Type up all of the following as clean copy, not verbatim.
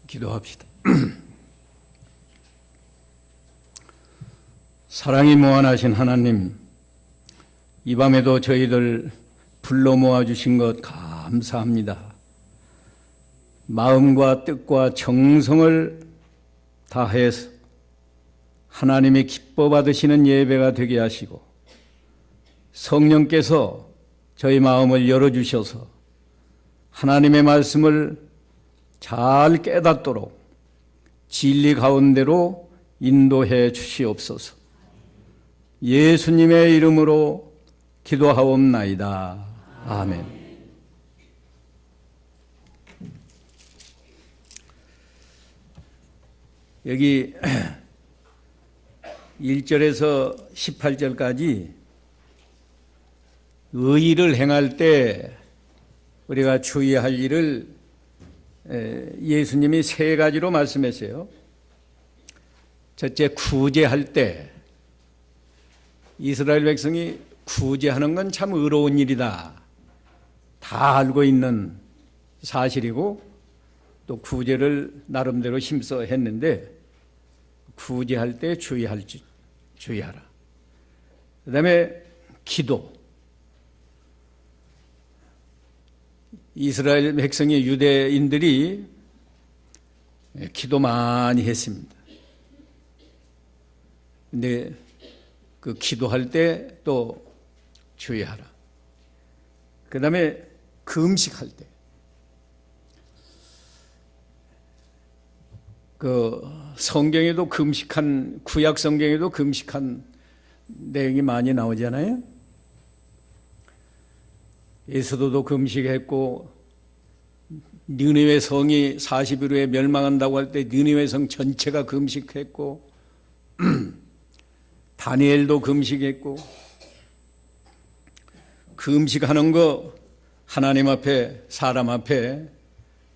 기도합시다. 사랑이 무한하신 하나님, 이 밤에도 저희들 불러 모아주신 것 감사합니다. 마음과 뜻과 정성을 다해서 하나님이 기뻐 받으시는 예배가 되게 하시고 성령께서 저희 마음을 열어주셔서 하나님의 말씀을 잘 깨닫도록 진리 가운데로 인도해 주시옵소서. 예수님의 이름으로 기도하옵나이다. 아멘. 여기 1절에서 18절까지 의의를 행할 때 우리가 주의할 일을 예수님이 세 가지로 말씀했어요. 첫째, 구제할 때 이스라엘 백성이 구제하는 건 참 의로운 일이다. 다 알고 있는 사실이고 또 구제를 나름대로 힘써 했는데 구제할 때 주의하라. 그 다음에 기도. 이스라엘 백성의 유대인들이 기도 많이 했습니다. 근데 그 기도할 때 또 주의하라. 그 다음에 금식할 때. 그 성경에도 구약 성경에도 금식한 내용이 많이 나오잖아요. 에스더도 금식했고 느니웨 성이 40일 후에 멸망한다고 할 때 느니웨 성 전체가 금식했고 다니엘도 금식했고 금식하는 거 하나님 앞에 사람 앞에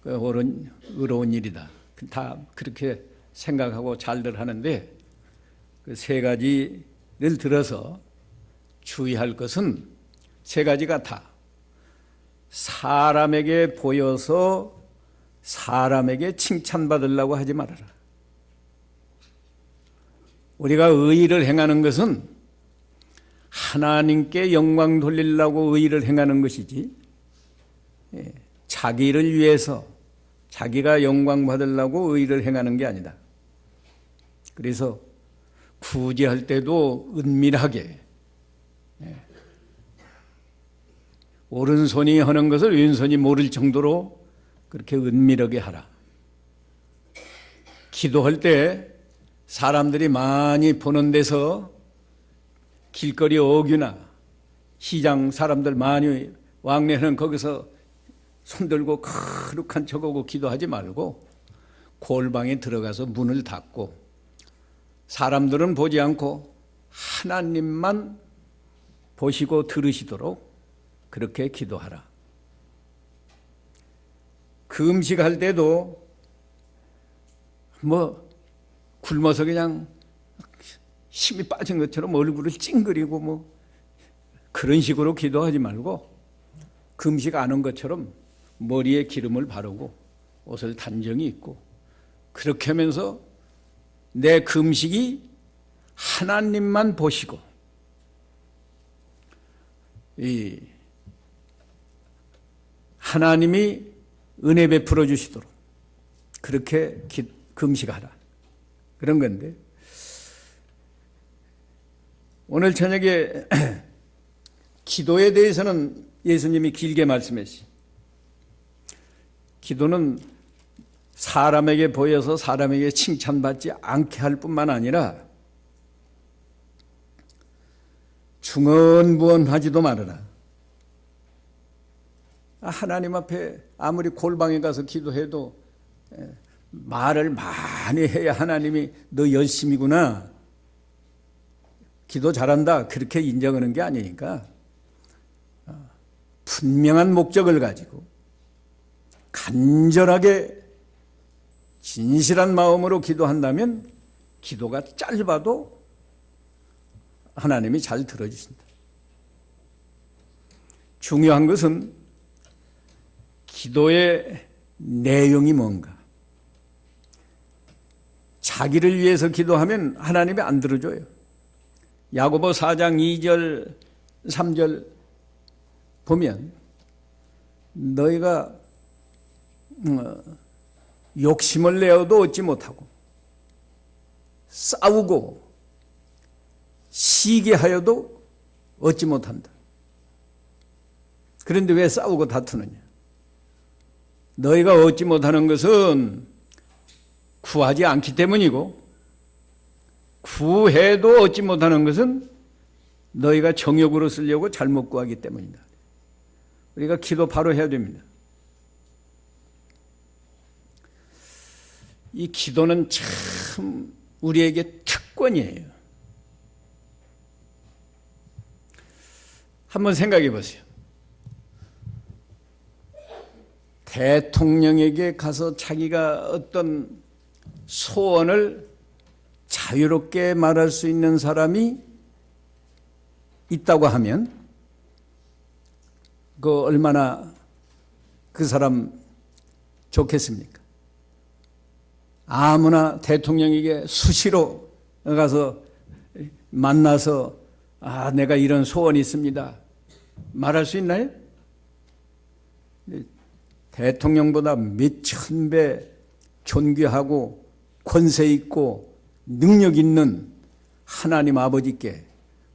의로운 일이다. 다 그렇게 생각하고 잘들 하는데 그 세 가지를 들어서 주의할 것은 세 가지가 다 사람에게 보여서 사람에게 칭찬받으려고 하지 말아라. 우리가 의의를 행하는 것은 하나님께 영광 돌리려고 의의를 행하는 것이지 자기를 위해서 자기가 영광 받으려고 의의를 행하는 게 아니다. 그래서 구제할 때도 은밀하게 오른손이 하는 것을 왼손이 모를 정도로 그렇게 은밀하게 하라. 기도할 때 사람들이 많이 보는 데서 길거리 어귀나 시장 사람들 많이 왕래하는 거기서 손들고 거룩한 척하고 기도하지 말고 골방에 들어가서 문을 닫고 사람들은 보지 않고 하나님만 보시고 들으시도록 그렇게 기도하라. 금식할 때도 굶어서 그냥 힘이 빠진 것처럼 얼굴을 찡그리고 그런 식으로 기도하지 말고 금식 안 한 것처럼 머리에 기름을 바르고 옷을 단정히 입고 그렇게 하면서 내 금식이 하나님만 보시고 이 하나님이 은혜 베풀어 주시도록 그렇게 금식하라. 그런 건데 오늘 저녁에 기도에 대해서는 예수님이 길게 말씀했어요. 기도는 사람에게 보여서 사람에게 칭찬받지 않게 할 뿐만 아니라 중언부언하지도 말아라. 하나님 앞에 아무리 골방에 가서 기도해도 말을 많이 해야 하나님이 너 열심이구나, 기도 잘한다, 그렇게 인정하는 게 아니니까 분명한 목적을 가지고 간절하게 진실한 마음으로 기도한다면 기도가 짧아도 하나님이 잘 들어주신다. 중요한 것은 기도의 내용이 뭔가, 자기를 위해서 기도하면 하나님이 안 들어줘요. 야고보 4장 2절 3절 보면 너희가 욕심을 내어도 얻지 못하고 싸우고 시기하여도 얻지 못한다. 그런데 왜 싸우고 다투느냐? 너희가 얻지 못하는 것은 구하지 않기 때문이고, 구해도 얻지 못하는 것은 너희가 정욕으로 쓰려고 잘못 구하기 때문이다. 우리가 기도 바로 해야 됩니다. 이 기도는 참 우리에게 특권이에요. 한번 생각해 보세요. 대통령에게 가서 자기가 어떤 소원을 자유롭게 말할 수 있는 사람이 있다고 하면 그 얼마나 그 사람 좋겠습니까? 아무나 대통령에게 수시로 가서 만나서 내가 이런 소원이 있습니다 말할 수 있나요? 대통령보다 몇천 배 존귀하고 권세 있고 능력 있는 하나님 아버지께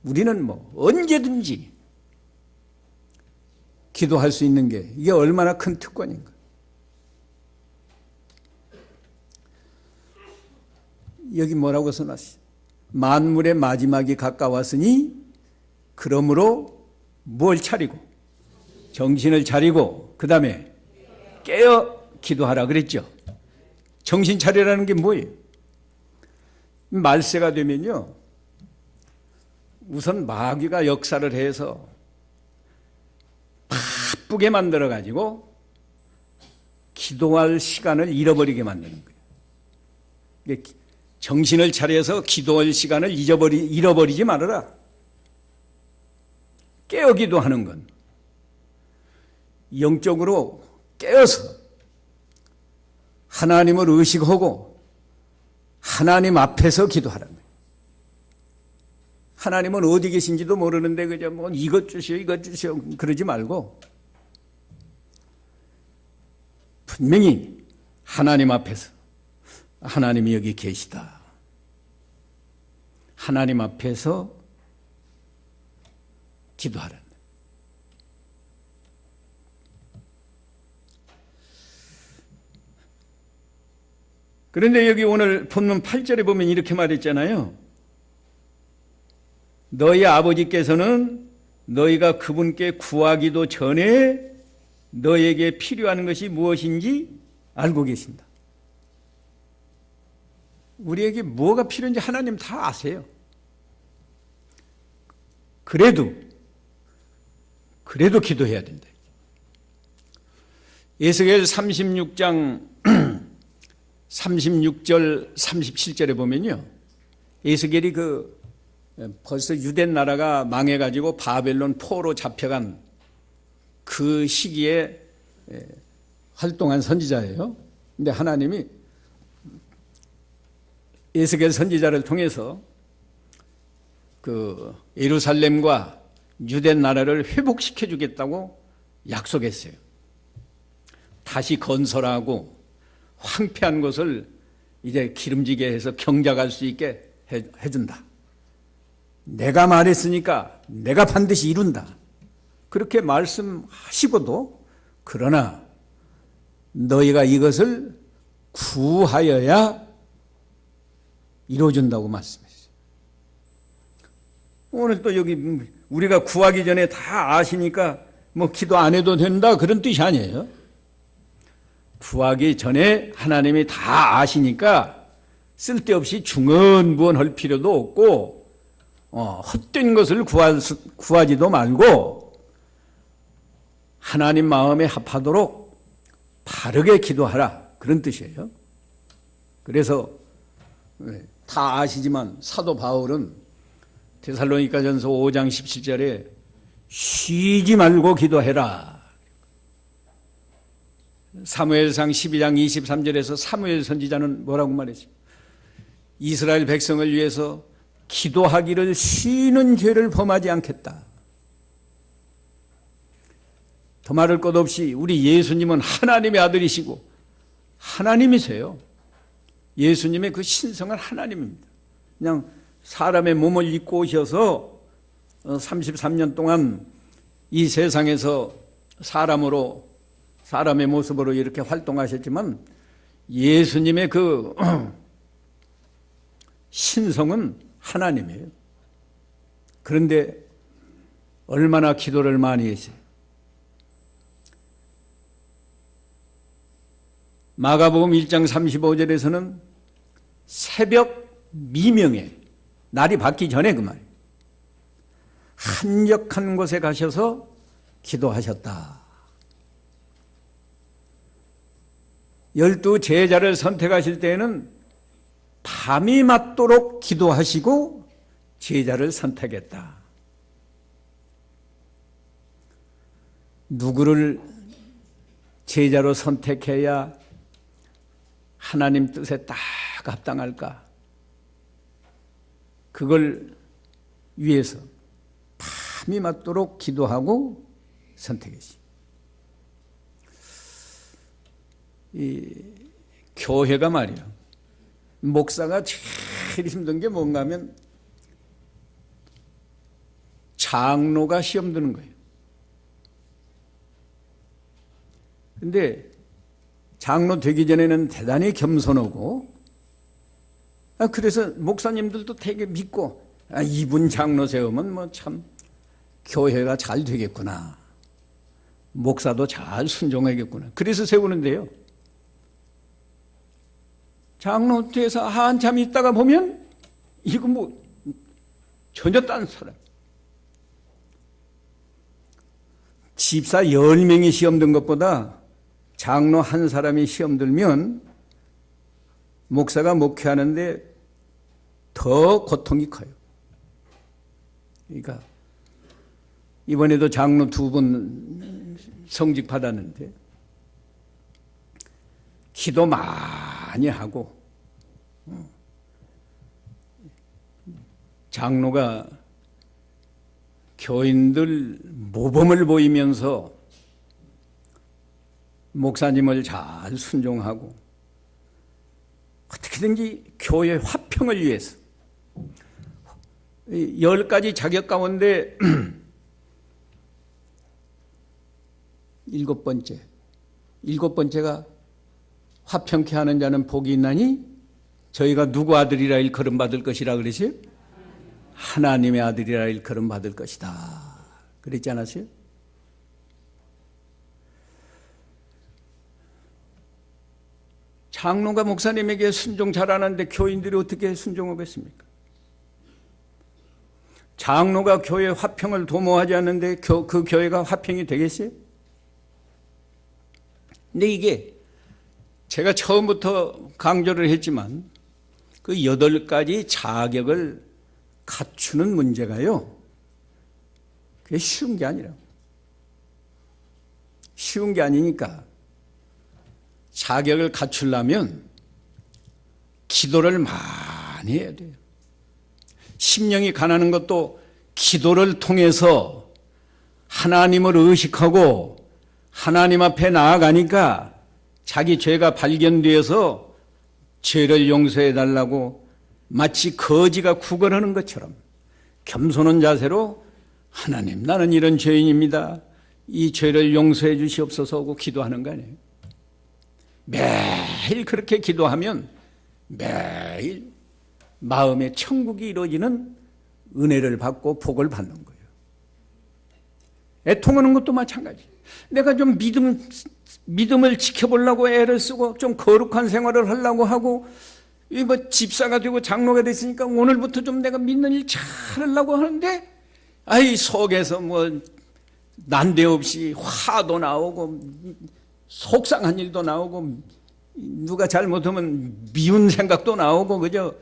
우리는 언제든지 기도할 수 있는 게 이게 얼마나 큰 특권인가. 여기 뭐라고 써놨어요? 만물의 마지막이 가까웠으니 그러므로 뭘 차리고? 정신을 차리고 그 다음에 깨어 기도하라 그랬죠. 정신 차리라는 게 뭐예요? 말세가 되면요, 우선 마귀가 역사를 해서 바쁘게 만들어가지고 기도할 시간을 잃어버리게 만드는 거예요. 정신을 차려서 기도할 시간을 잃어버리지 말아라. 깨어 기도하는 건 영적으로 깨어서 하나님을 의식하고 하나님 앞에서 기도하라는 거예요. 하나님은 어디 계신지도 모르는데 그저 이것 주시오 이것 주시오 그러지 말고 분명히 하나님 앞에서 하나님이 여기 계시다. 하나님 앞에서 기도하라는 거예요. 그런데 여기 오늘 본문 8절에 보면 이렇게 말했잖아요. 너희 아버지께서는 너희가 그분께 구하기도 전에 너희에게 필요한 것이 무엇인지 알고 계신다. 우리에게 뭐가 필요한지 하나님 다 아세요. 그래도 기도해야 된다. 에스겔 36장 36절 37절에 보면요, 에스겔이 벌써 유대 나라가 망해가지고 바벨론 포로 잡혀간 그 시기에 활동한 선지자예요. 근데 하나님이 에스겔 선지자를 통해서 그 예루살렘과 유대 나라를 회복시켜 주겠다고 약속했어요. 다시 건설하고 황폐한 것을 이제 기름지게 해서 경작할 수 있게 해준다. 내가 말했으니까 내가 반드시 이룬다. 그렇게 말씀하시고도 그러나 너희가 이것을 구하여야 이루어진다고 말씀했어요. 오늘 또 여기 우리가 구하기 전에 다 아시니까 기도 안 해도 된다 그런 뜻이 아니에요. 구하기 전에 하나님이 다 아시니까 쓸데없이 중언부언할 필요도 없고 헛된 것을 구하지도 말고 하나님 마음에 합하도록 바르게 기도하라 그런 뜻이에요. 그래서 다 아시지만 사도 바울은 데살로니가전서 5장 17절에 쉬지 말고 기도해라. 사무엘상 12장 23절에서 사무엘 선지자는 뭐라고 말했죠? 이스라엘 백성을 위해서 기도하기를 쉬는 죄를 범하지 않겠다. 더 말할 것 없이 우리 예수님은 하나님의 아들이시고 하나님이세요. 예수님의 그 신성한 하나님입니다. 그냥 사람의 몸을 입고 오셔서 33년 동안 이 세상에서 사람의 모습으로 이렇게 활동하셨지만 예수님의 그 신성은 하나님이에요. 그런데 얼마나 기도를 많이 했어요. 마가복음 1장 35절에서는 새벽 미명에 날이 밝기 전에 그 말 한적한 곳에 가셔서 기도하셨다. 12 제자를 선택하실 때에는 밤이 맞도록 기도하시고 제자를 선택했다. 누구를 제자로 선택해야 하나님 뜻에 딱 합당할까? 그걸 위해서 밤이 맞도록 기도하고 선택했습니다. 이 교회가 말이야, 목사가 제일 힘든 게 뭔가 하면 장로가 시험 드는 거예요. 근데 장로 되기 전에는 대단히 겸손하고, 그래서 목사님들도 되게 믿고, 이분 장로 세우면 뭐 참 교회가 잘 되겠구나, 목사도 잘 순종하겠구나, 그래서 세우는데요, 장로 뒤에서 한참 있다가 보면 이거 뭐 전혀 딴 사람, 집사 10명이 시험 든 것보다 장로 한 사람이 시험 들면 목사가 목회하는데 더 고통이 커요. 그러니까 이번에도 장로 2분 성직 받았는데 기도 많이 하고, 장로가 교인들 모범을 보이면서 목사님을 잘 순종하고 어떻게든지 교회 화평을 위해서 10가지 자격 가운데 7번째가 화평케 하는 자는 복이 있나니 저희가 누구 아들이라 일컬음받을 것이라 그러세요? 하나님의 아들이라 일컬음받을 것이다 그랬지 않았어요? 장로가 목사님에게 순종 잘하는데 교인들이 어떻게 순종하겠습니까? 장로가 교회 화평을 도모하지 않는데 그 교회가 화평이 되겠어요? 근데 이게 제가 처음부터 강조를 했지만 그 8가지 자격을 갖추는 문제가요, 그게 쉬운 게 아니라, 쉬운 게 아니니까 자격을 갖추려면 기도를 많이 해야 돼요. 심령이 가난한 것도 기도를 통해서 하나님을 의식하고 하나님 앞에 나아가니까 자기 죄가 발견되어서 죄를 용서해 달라고 마치 거지가 구걸하는 것처럼 겸손한 자세로 하나님, 나는 이런 죄인입니다, 이 죄를 용서해 주시옵소서 하고 기도하는 거 아니에요. 매일 그렇게 기도하면 매일 마음의 천국이 이루어지는 은혜를 받고 복을 받는 거예요. 애통하는 것도 마찬가지. 내가 좀 믿음을 지켜보려고 애를 쓰고 좀 거룩한 생활을 하려고 하고, 뭐 집사가 되고 장로가 됐으니까 오늘부터 좀 내가 믿는 일 잘하려고 하는데, 속에서 뭐 난데없이 화도 나오고 속상한 일도 나오고 누가 잘못하면 미운 생각도 나오고, 그죠?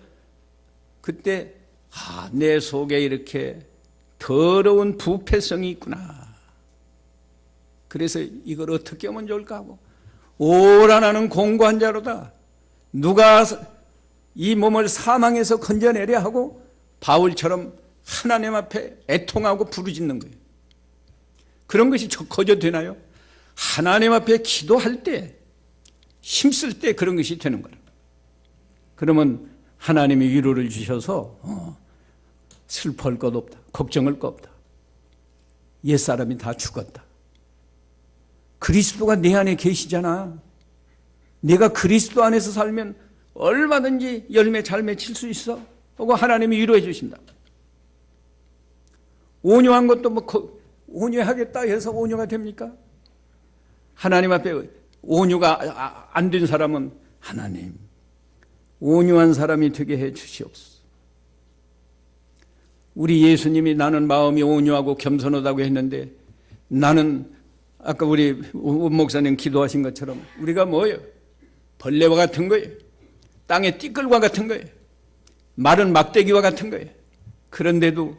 그때 내 속에 이렇게 더러운 부패성이 있구나, 그래서 이걸 어떻게 하면 좋을까 하고, 오라 나는 공고한 자로다, 누가 이 몸을 사망에서 건져내려 하고 바울처럼 하나님 앞에 애통하고 부르짖는 거예요. 그런 것이 거저 되나요? 하나님 앞에 기도할 때, 힘쓸 때 그런 것이 되는 거예요. 그러면 하나님이 위로를 주셔서 슬퍼할 것 없다, 걱정할 것 없다. 옛사람이 다 죽었다. 그리스도가 내 안에 계시잖아. 내가 그리스도 안에서 살면 얼마든지 열매 잘 맺힐 수 있어. 하고 하나님이 위로해 주신다. 온유한 것도 온유하겠다 해서 온유가 됩니까? 하나님 앞에 온유가 안 된 사람은 하나님, 온유한 사람이 되게 해 주시옵소서. 우리 예수님이 나는 마음이 온유하고 겸손하다고 했는데 나는 아까 우리 목사님 기도하신 것처럼 우리가 뭐예요? 벌레와 같은 거예요. 땅의 띠끌과 같은 거예요. 마른 막대기와 같은 거예요. 그런데도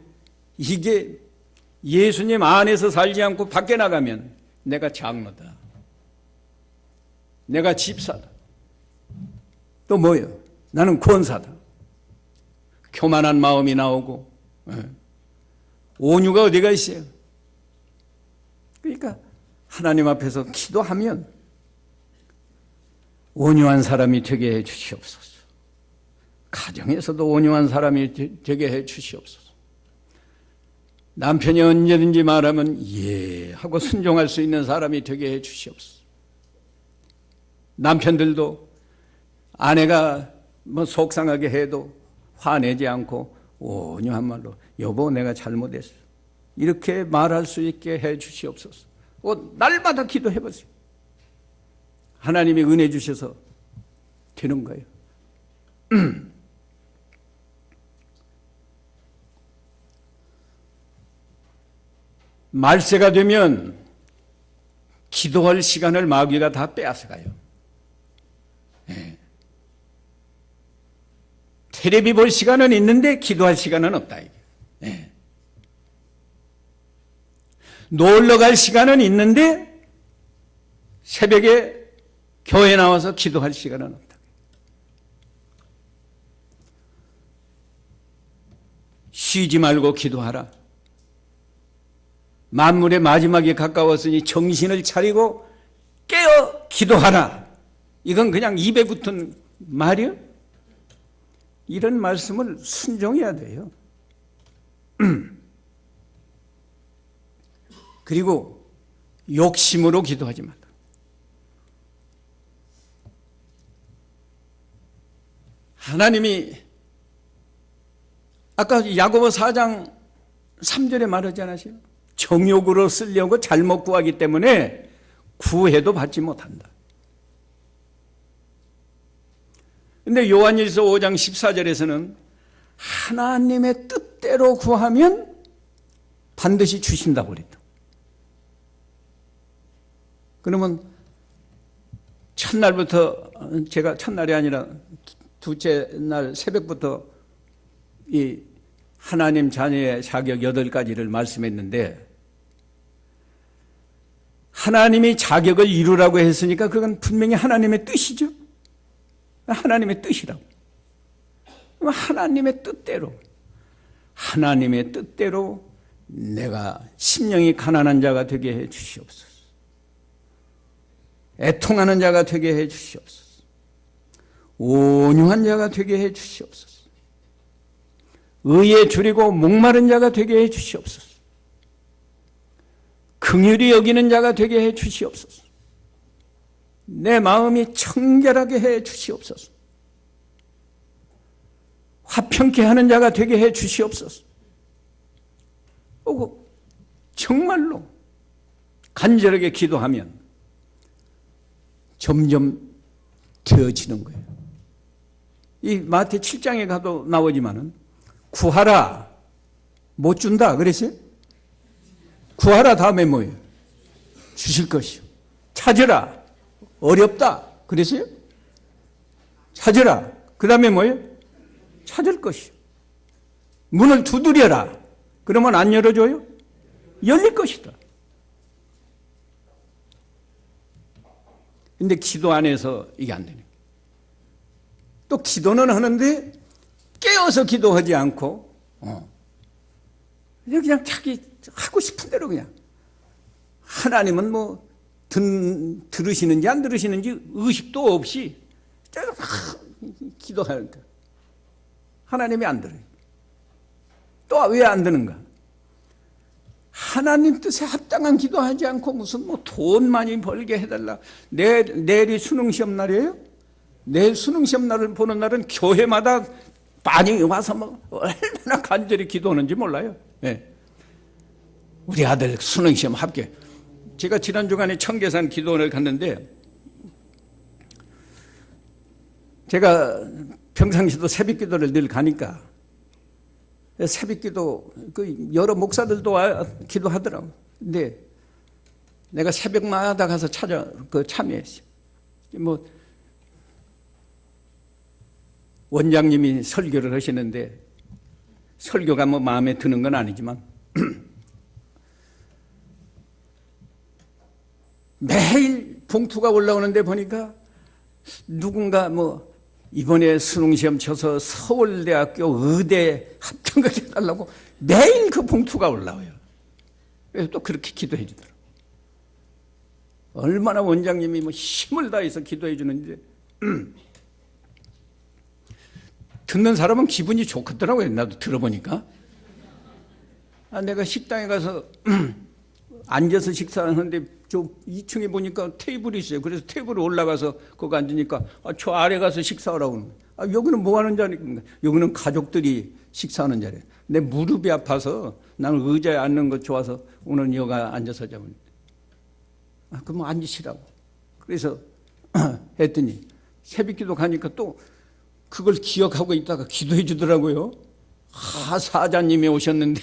이게 예수님 안에서 살지 않고 밖에 나가면 내가 장로다, 내가 집사다, 또 뭐예요? 나는 권사다. 교만한 마음이 나오고 온유가 어디가 있어요? 그러니까 하나님 앞에서 기도하면 온유한 사람이 되게 해 주시옵소서. 가정에서도 온유한 사람이 되게 해 주시옵소서. 남편이 언제든지 말하면 예 하고 순종할 수 있는 사람이 되게 해 주시옵소서. 남편들도 아내가 뭐 속상하게 해도 화내지 않고 온유한 말로 여보 내가 잘못했어 이렇게 말할 수 있게 해 주시옵소서. 날마다 기도해 보세요. 하나님이 은혜 주셔서 되는 거예요. 말세가 되면 기도할 시간을 마귀가 다 빼앗아가요. 네. 텔레비 볼 시간은 있는데 기도할 시간은 없다. 네. 놀러 갈 시간은 있는데 새벽에 교회 나와서 기도할 시간은 없다. 쉬지 말고 기도하라. 만물의 마지막이 가까웠으니 정신을 차리고 깨어 기도하라. 이건 그냥 입에 붙은 말이요? 이런 말씀을 순종해야 돼요. 그리고 욕심으로 기도하지 말라. 하나님이 아까 야고보 4장 3절에 말하지 않으세요? 정욕으로 쓰려고 잘못 구하기 때문에 구해도 받지 못한다. 근데 요한일서 5장 14절에서는 하나님의 뜻대로 구하면 반드시 주신다고 그랬다. 그러면 첫날부터, 제가 첫날이 아니라 둘째 날 새벽부터 이 하나님 자녀의 자격 8가지를 말씀했는데, 하나님이 자격을 이루라고 했으니까 그건 분명히 하나님의 뜻이죠. 하나님의 뜻이라고. 하나님의 뜻대로 내가 심령이 가난한 자가 되게 해 주시옵소서. 애통하는 자가 되게 해 주시옵소서. 온유한 자가 되게 해 주시옵소서. 의에 줄이고 목마른 자가 되게 해 주시옵소서. 긍휼히 여기는 자가 되게 해 주시옵소서. 내 마음이 청결하게 해 주시옵소서. 화평케 하는 자가 되게 해 주시옵소서. 정말로 간절하게 기도하면 점점 되어지는 거예요. 이 마태 7장에 가도 나오지만은 구하라 못 준다 그랬어요? 구하라 다음에 뭐예요? 주실 것이요. 찾으라 어렵다 그랬어요? 찾으라 그 다음에 뭐예요? 찾을 것이요. 문을 두드려라 그러면 안 열어줘요? 열릴 것이다. 근데 기도 안에서 이게 안 되네. 또 또 기도는 하는데 깨어서 기도하지 않고 그냥 자기 하고 싶은 대로 그냥 하나님은 뭐 들으시는지 안 들으시는지 의식도 없이 기도하는 거야. 하나님이 안 들어요. 또 왜 안 드는가? 하나님 뜻에 합당한 기도하지 않고 무슨 뭐 돈 많이 벌게 해달라. 내일이 수능시험 날이에요? 내일 수능시험 날을 보는 날은 교회마다 많이 와서 뭐 얼마나 간절히 기도하는지 몰라요. 네. 우리 아들 수능시험 합격. 제가 지난 주간에 청계산 기도원을 갔는데 제가 평상시도 새벽 기도를 늘 가니까 새벽 기도 여러 목사들도 기도하더라고. 근데 내가 새벽마다 가서 참여했어요. 뭐 원장님이 설교를 하시는데 설교가 뭐 마음에 드는 건 아니지만 매일 봉투가 올라오는데 보니까 누군가 뭐 이번에 수능시험 쳐서 서울대학교 의대 합격을 해달라고 매일 그 봉투가 올라와요. 그래서 또 그렇게 기도해 주더라고요. 얼마나 원장님이 뭐 힘을 다해서 기도해 주는지 듣는 사람은 기분이 좋겠더라고요. 나도 들어보니까. 내가 식당에 가서 앉아서 식사하는데 저 2층에 보니까 테이블이 있어요. 그래서 테이블에 올라가서 거기 앉으니까 저 아래 가서 식사하라고. 여기는 뭐 하는 자리인가? 여기는 가족들이 식사하는 자리예요. 내 무릎이 아파서 나는 의자에 앉는 거 좋아서 오늘 여기 앉아서 자고. 그럼 앉으시라고. 그래서 했더니 새벽기도 가니까 또 그걸 기억하고 있다가 기도해 주더라고요. 사자님이 오셨는데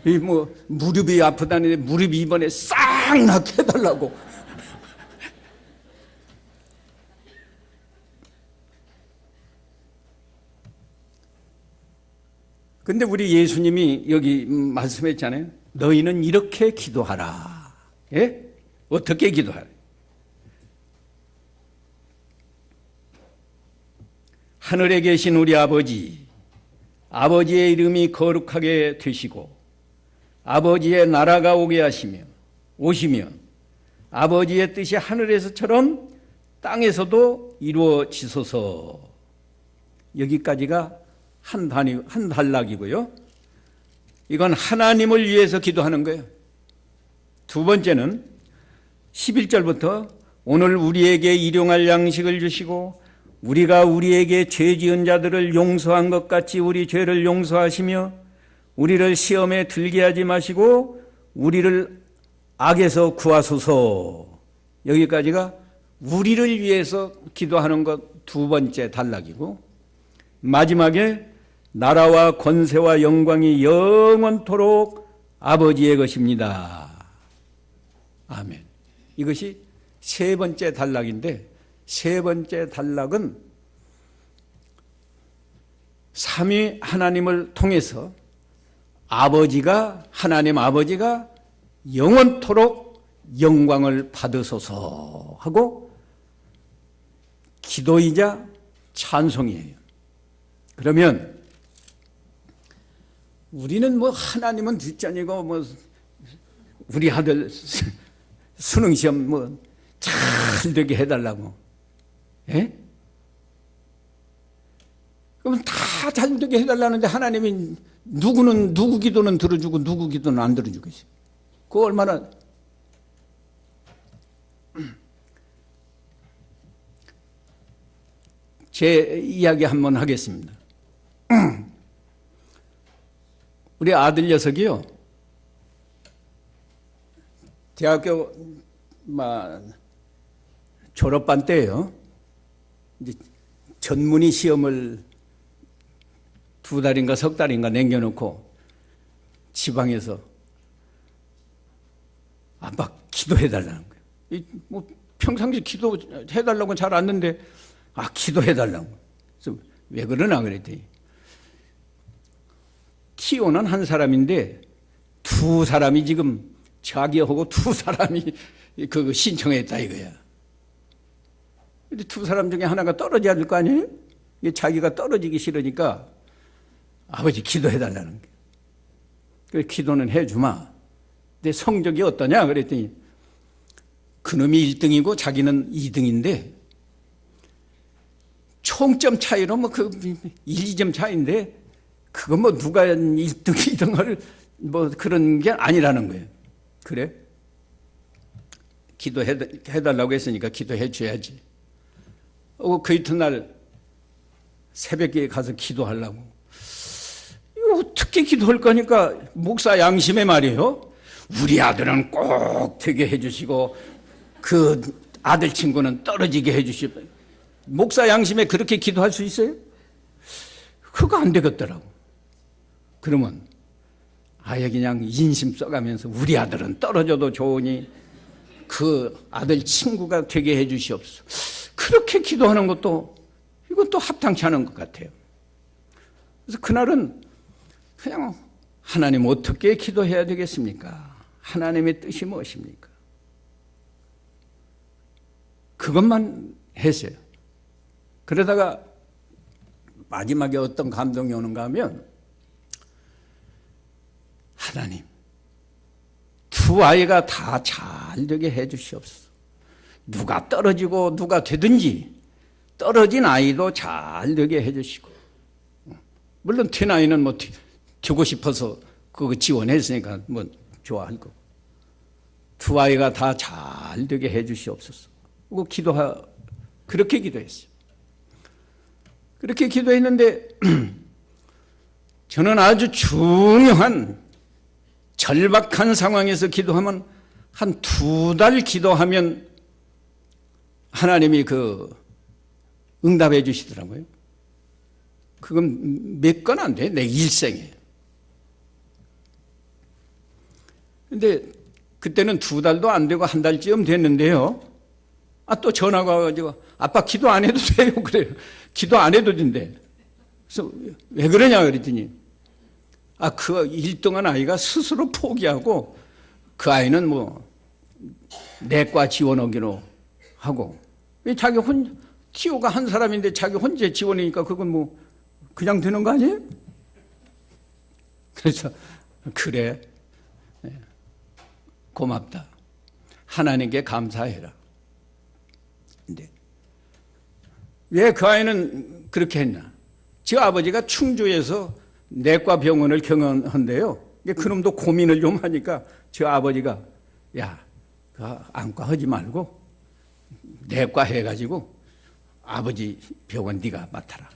이 뭐 무릎이 아프다는데 무릎이 이번에 싹 낫게 해달라고. 근데 우리 예수님이 여기 말씀했잖아요. 너희는 이렇게 기도하라. 예? 어떻게 기도하라? 하늘에 계신 우리 아버지, 아버지의 이름이 거룩하게 되시고 아버지의 나라가 오시며 아버지의 뜻이 하늘에서처럼 땅에서도 이루어지소서. 여기까지가 한 단락이고요. 이건 하나님을 위해서 기도하는 거예요. 두 번째는 11절부터 오늘 우리에게 일용할 양식을 주시고 우리가 우리에게 죄 지은 자들을 용서한 것 같이 우리 죄를 용서하시며 우리를 시험에 들게 하지 마시고 우리를 악에서 구하소서. 여기까지가 우리를 위해서 기도하는 것 두 번째 단락이고 마지막에 나라와 권세와 영광이 영원토록 아버지의 것입니다. 아멘. 이것이 세 번째 단락인데 세 번째 단락은 삼위 하나님을 통해서 하나님 아버지가 영원토록 영광을 받으소서 하고 기도이자 찬송이에요. 그러면 우리는 뭐 하나님은 뒷전이고 뭐 우리 아들 수능시험 뭐 잘 되게 해달라고. 예? 그럼 다 잘 되게 해달라는데 하나님이 누구 기도는 들어주고 누구 기도는 안 들어주고 있어요. 그거 얼마나 제 이야기 한번 하겠습니다. 우리 아들 녀석이요. 대학교 졸업반 때예요. 이제 전문의 시험을 2달인가 3달인가 남겨놓고 지방에서 막 기도해달라는 거예요. 뭐 평상시 기도해달라고 잘 안는데 기도해달라고. 그래서 왜 그러나 그랬더니 T.O.는 한 사람인데 두 사람이 지금 자기하고 두 사람이 그거 신청했다 이거야. 근데 두 사람 중에 하나가 떨어져야 될 거 아니에요? 자기가 떨어지기 싫으니까 아버지 기도해달라는 거예요. 그래서 기도는 해주마. 근데 성적이 어떠냐 그랬더니 그놈이 1등이고 자기는 2등인데 총점 차이로 뭐 그 1, 2점 차이인데 그거 뭐 누가 1등, 2등을 뭐 그런 게 아니라는 거예요. 그래? 기도해달라고 했으니까 기도해 줘야지. 그 이튿날 새벽에 가서 기도하려고. 이거 어떻게 기도할 거니까 목사 양심의 말이에요. 우리 아들은 꼭 되게 해주시고 그 아들 친구는 떨어지게 해주시고. 목사 양심에 그렇게 기도할 수 있어요? 그거 안 되겠더라고. 그러면 아예 그냥 인심 써가면서 우리 아들은 떨어져도 좋으니 그 아들 친구가 되게 해 주시옵소서. 그렇게 기도하는 것도 이것도 합당치 않은 것 같아요. 그래서 그날은 그냥 하나님 어떻게 기도해야 되겠습니까? 하나님의 뜻이 무엇입니까? 그것만 했어요. 그러다가 마지막에 어떤 감동이 오는가 하면 하나님 두 아이가 다 잘 되게 해 주시옵소서. 누가 떨어지고 누가 되든지 떨어진 아이도 잘 되게 해 주시고, 물론 된 아이는 뭐 되고 싶어서 그거 지원했으니까 뭐 좋아할 거고, 두 아이가 다 잘 되게 해 주시옵소서. 그렇게 기도했어요. 그렇게 기도했는데 저는 아주 중요한 절박한 상황에서 기도하면 한 2달 기도하면 하나님이 응답해 주시더라고요. 그건 몇 건 안 돼. 내 일생에. 근데 그때는 2달도 안 되고 1달쯤 됐는데요. 또 전화가 와가지고 아빠 기도 안 해도 돼요. 그래요. 기도 안 해도 된대. 그래서 왜 그러냐 그랬더니 그 1등한 아이가 스스로 포기하고 그 아이는 뭐 내과 지원하기로 하고, 자기 티오가 한 사람인데 자기 혼자 지원이니까 그건 뭐 그냥 되는 거 아니에요? 그래서 그래, 고맙다, 하나님께 감사해라. 근데 왜 그 아이는 그렇게 했나? 저 아버지가 충주에서 내과 병원을 경영한대요. 그놈도 고민을 좀 하니까 저 아버지가 안과 하지 말고 내과 해가지고 아버지 병원 네가 맡아라.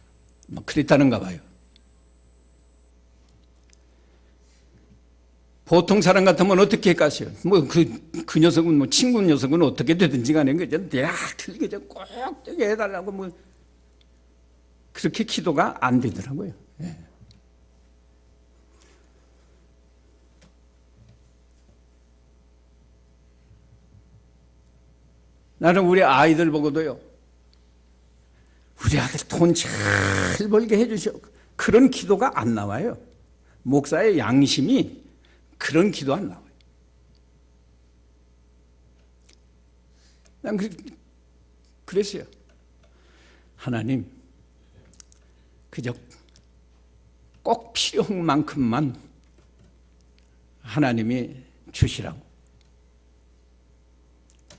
뭐 그랬다는가 봐요. 보통 사람 같으면 어떻게 했겠어요? 그 녀석은 친구 녀석은 어떻게 되든지 간에 내가 틀리게 꼭 되게 해달라고 그렇게 기도가 안 되더라고요. 예. 나는 우리 아이들 보고도요, 우리 아들 돈 잘 벌게 해주셔. 그런 기도가 안 나와요. 목사의 양심이 그런 기도 안 나와요. 난 그랬어요. 하나님, 그저 꼭 필요한 만큼만 하나님이 주시라고.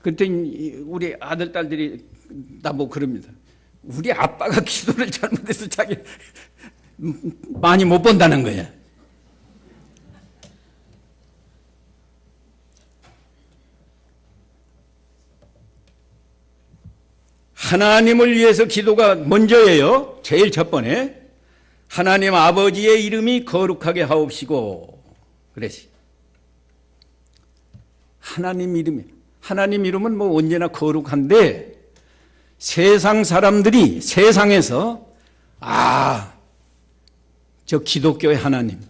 그때 우리 아들, 딸들이 나보고 그럽니다. 우리 아빠가 기도를 잘못해서 자기 많이 못 본다는 거야. 하나님을 위해서 기도가 먼저예요. 제일 첫 번에 하나님 아버지의 이름이 거룩하게 하옵시고 그랬어요. 하나님 이름은 뭐 언제나 거룩한데 세상 사람들이 세상에서 저 기독교의 하나님,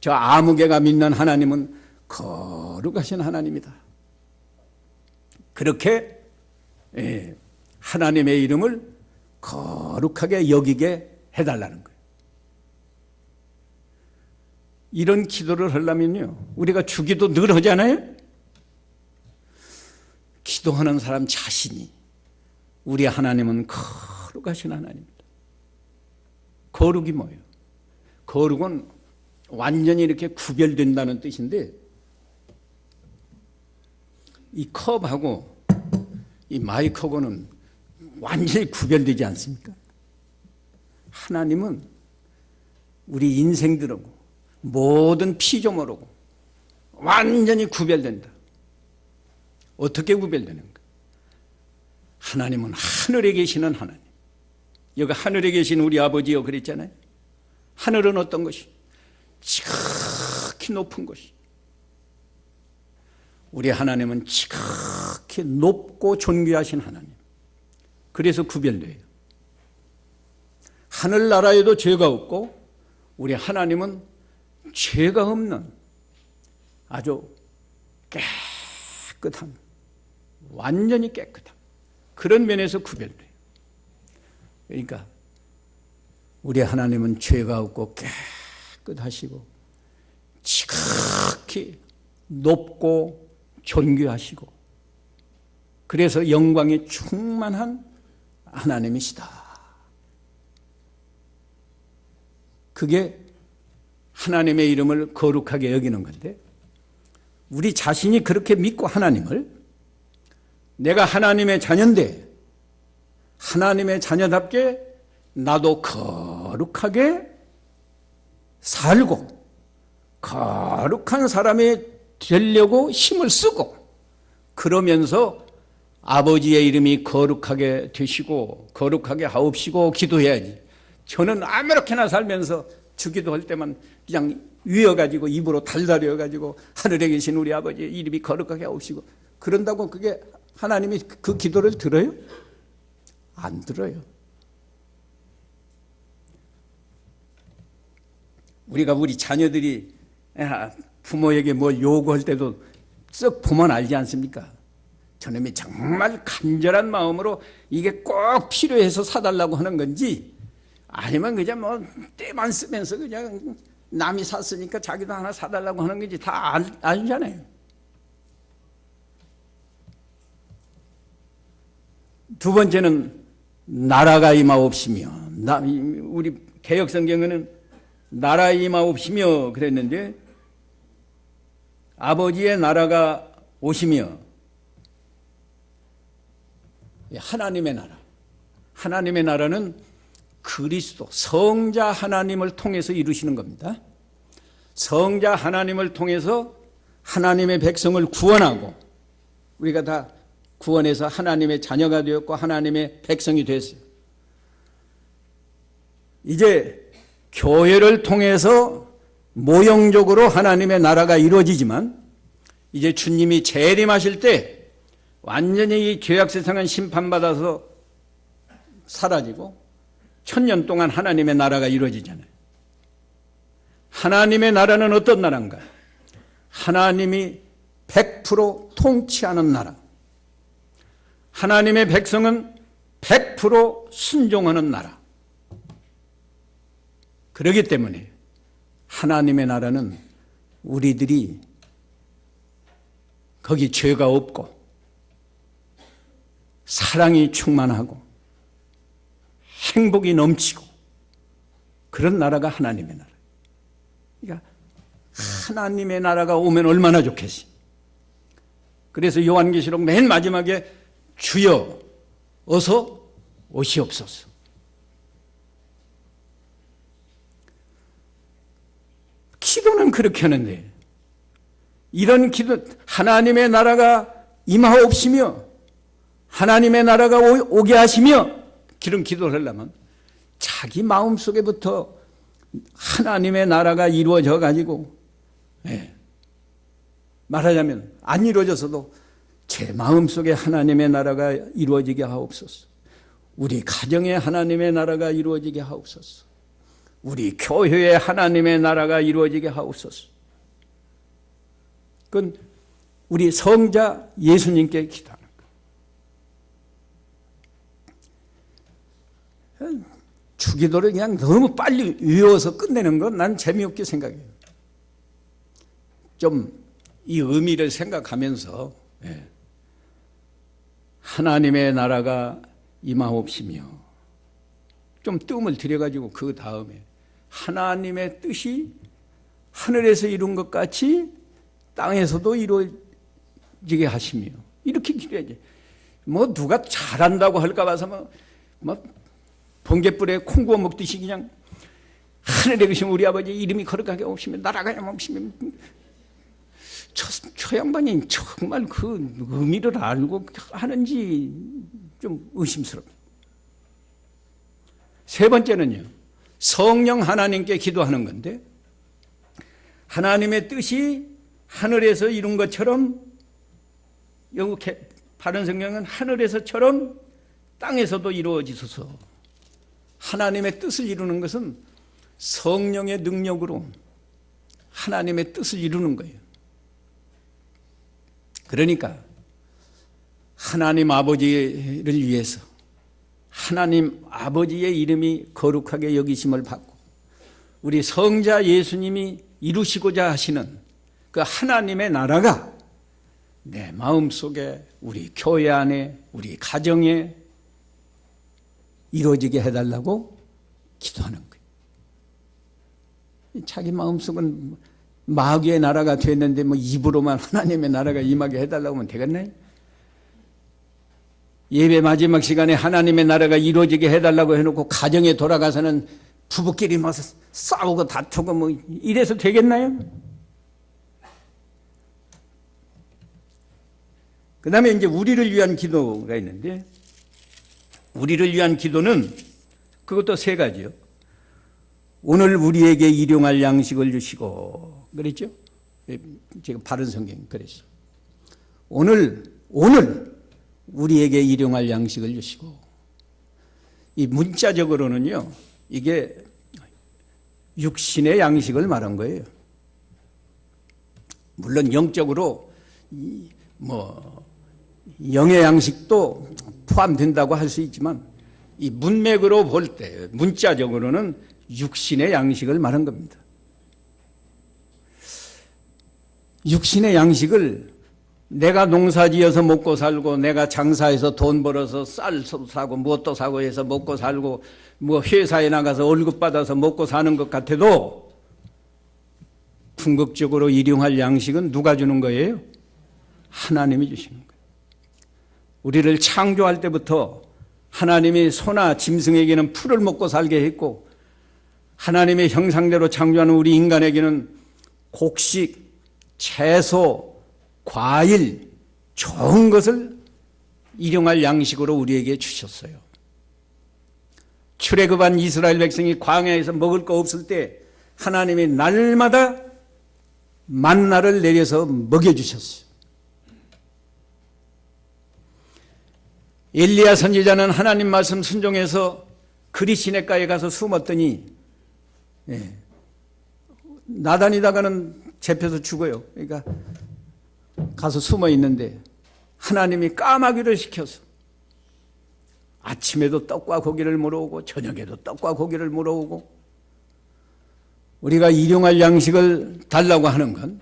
저 아무개가 믿는 하나님은 거룩하신 하나님이다. 그렇게 하나님의 이름을 거룩하게 여기게 해달라는 거예요. 이런 기도를 하려면요, 우리가 주기도 늘 하잖아요. 기도하는 사람 자신이 우리 하나님은 거룩하신 하나님입니다. 거룩이 뭐예요? 거룩은 완전히 이렇게 구별된다는 뜻인데, 이 컵하고 이 마이크하고는 완전히 구별되지 않습니까? 하나님은 우리 인생들하고 모든 피조물하고 완전히 구별된다. 어떻게 구별되는가? 하나님은 하늘에 계시는 하나님. 여기 하늘에 계신 우리 아버지요 그랬잖아요. 하늘은 어떤 것이? 지극히 높은 것이. 우리 하나님은 지극히 높고 존귀하신 하나님. 그래서 구별돼요. 하늘나라에도 죄가 없고 우리 하나님은 죄가 없는 아주 깨끗한, 완전히 깨끗한 그런 면에서 구별돼요. 그러니까 우리 하나님은 죄가 없고 깨끗하시고 지극히 높고 존귀하시고 그래서 영광이 충만한 하나님이시다. 그게 하나님의 이름을 거룩하게 여기는 건데, 우리 자신이 그렇게 믿고 하나님을, 내가 하나님의 자녀인데 하나님의 자녀답게 나도 거룩하게 살고 거룩한 사람이 되려고 힘을 쓰고, 그러면서 아버지의 이름이 거룩하게 되시고 거룩하게 하옵시고 기도해야지. 저는 아무렇게나 살면서 주기도할 때만 그냥 위어가지고 입으로 달달여가지고 하늘에 계신 우리 아버지의 이름이 거룩하게 하옵시고, 그런다고 그게 하나님이 그 기도를 들어요? 안 들어요. 우리가 우리 자녀들이 부모에게 뭘 요구할 때도 썩 보면 알지 않습니까? 저놈이 정말 간절한 마음으로 이게 꼭 필요해서 사달라고 하는 건지, 아니면 그냥 뭐 때만 쓰면서 그냥 남이 샀으니까 자기도 하나 사달라고 하는 건지 다 알잖아요. 두 번째는 나라가 임하옵시며, 우리 개역성경에는 나라 임하옵시며 그랬는데, 아버지의 나라가 오시며, 하나님의 나라. 하나님의 나라는 그리스도, 성자 하나님을 통해서 이루시는 겁니다. 성자 하나님을 통해서 하나님의 백성을 구원하고, 우리가 다 구원해서 하나님의 자녀가 되었고 하나님의 백성이 됐어요. 이제 교회를 통해서 모형적으로 하나님의 나라가 이루어지지만, 이제 주님이 재림하실 때 완전히 이 죄악 세상은 심판받아서 사라지고 1000년 동안 하나님의 나라가 이루어지잖아요. 하나님의 나라는 어떤 나라인가? 하나님이 100% 통치하는 나라. 하나님의 백성은 100% 순종하는 나라. 그렇기 때문에 하나님의 나라는 우리들이 거기 죄가 없고 사랑이 충만하고 행복이 넘치고 그런 나라가 하나님의 나라. 그러니까 하나님의 나라가 오면 얼마나 좋겠어요. 그래서 요한계시록 맨 마지막에 주여 어서 오시옵소서. 기도는 그렇게 하는데, 이런 기도, 하나님의 나라가 임하옵시며 하나님의 나라가 오게 하시며, 그런 기도를 하려면 자기 마음속에부터 하나님의 나라가 이루어져 가지고, 말하자면 안 이루어져서도 제 마음속에 하나님의 나라가 이루어지게 하옵소서. 우리 가정에 하나님의 나라가 이루어지게 하옵소서. 우리 교회에 하나님의 나라가 이루어지게 하옵소서. 그건 우리 성자 예수님께 기도하는 거예요. 주기도를 그냥 너무 빨리 외워서 끝내는 건 난 재미없게 생각해요. 좀 이 의미를 생각하면서, 하나님의 나라가 임하옵시며 좀 뜸을 들여가지고 그 다음에 하나님의 뜻이 하늘에서 이룬 것 같이 땅에서도 이루어지게 하시며, 이렇게 기도해야지. 뭐 누가 잘한다고 할까 봐서 뭐 번갯불에 콩 구워 먹듯이 그냥 하늘에 계신 우리 아버지 이름이 거룩하게 오시면 나라가 오시면, 저 양반이 정말 그 의미를 알고 하는지 좀 의심스럽다. 세 번째는요, 성령 하나님께 기도하는 건데, 하나님의 뜻이 하늘에서 이룬 것처럼, 여기 바른 성경은 하늘에서처럼 땅에서도 이루어지소서. 하나님의 뜻을 이루는 것은 성령의 능력으로 하나님의 뜻을 이루는 거예요. 그러니까 하나님 아버지를 위해서 하나님 아버지의 이름이 거룩하게 여기심을 받고, 우리 성자 예수님이 이루시고자 하시는 그 하나님의 나라가 내 마음속에, 우리 교회 안에, 우리 가정에 이루어지게 해달라고 기도하는 거예요. 자기 마음속은 마귀의 나라가 됐는데 뭐 입으로만 하나님의 나라가 임하게 해달라고 하면 되겠나요? 예배 마지막 시간에 하나님의 나라가 이루어지게 해달라고 해놓고 가정에 돌아가서는 부부끼리 막 싸우고 다투고 뭐 이래서 되겠나요? 그 다음에 이제 우리를 위한 기도가 있는데, 우리를 위한 기도는 그것도 세 가지요. 오늘 우리에게 일용할 양식을 주시고, 그랬죠? 제가 바른 성경 그랬어. 오늘 우리에게 일용할 양식을 주시고, 이 문자적으로는요, 이게 육신의 양식을 말한 거예요. 물론 영적으로 뭐 영의 양식도 포함된다고 할 수 있지만, 이 문맥으로 볼 때 문자적으로는 육신의 양식을 말한 겁니다. 육신의 양식을 내가 농사지어서 먹고 살고, 내가 장사해서 돈 벌어서 쌀도 사고 무엇도 사고 해서 먹고 살고, 뭐 회사에 나가서 월급 받아서 먹고 사는 것 같아도, 궁극적으로 일용할 양식은 누가 주는 거예요? 하나님이 주시는 거예요. 우리를 창조할 때부터 하나님이 소나 짐승에게는 풀을 먹고 살게 했고, 하나님의 형상대로 창조하는 우리 인간에게는 곡식, 채소, 과일, 좋은 것을 일용할 양식으로 우리에게 주셨어요. 출애굽한 이스라엘 백성이 광야에서 먹을 거 없을 때 하나님이 날마다 만나를 내려서 먹여주셨어요. 엘리야 선지자는 하나님 말씀 순종해서 그리 시냇가에 가서 숨었더니, 나다니다가는 잡혀서 죽어요. 그러니까 가서 숨어 있는데 하나님이 까마귀를 시켜서 아침에도 떡과 고기를 물어오고 저녁에도 떡과 고기를 물어오고, 우리가 일용할 양식을 달라고 하는 건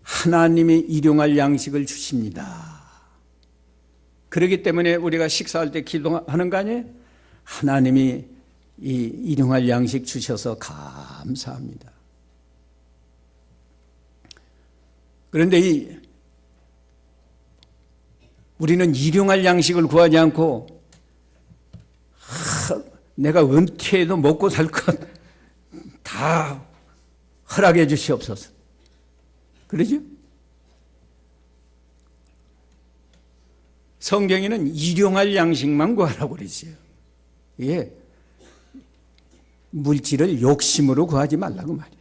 하나님이 일용할 양식을 주십니다. 그렇기 때문에 우리가 식사할 때 기도하는 거 아니에요? 하나님이 이 일용할 양식 주셔서 감사합니다. 그런데 우리는 일용할 양식을 구하지 않고, 내가 은퇴해도 먹고 살 것 다 허락해 주시옵소서, 그러죠? 성경에는 일용할 양식만 구하라고 그랬어요. 예, 물질을 욕심으로 구하지 말라고 말이에요.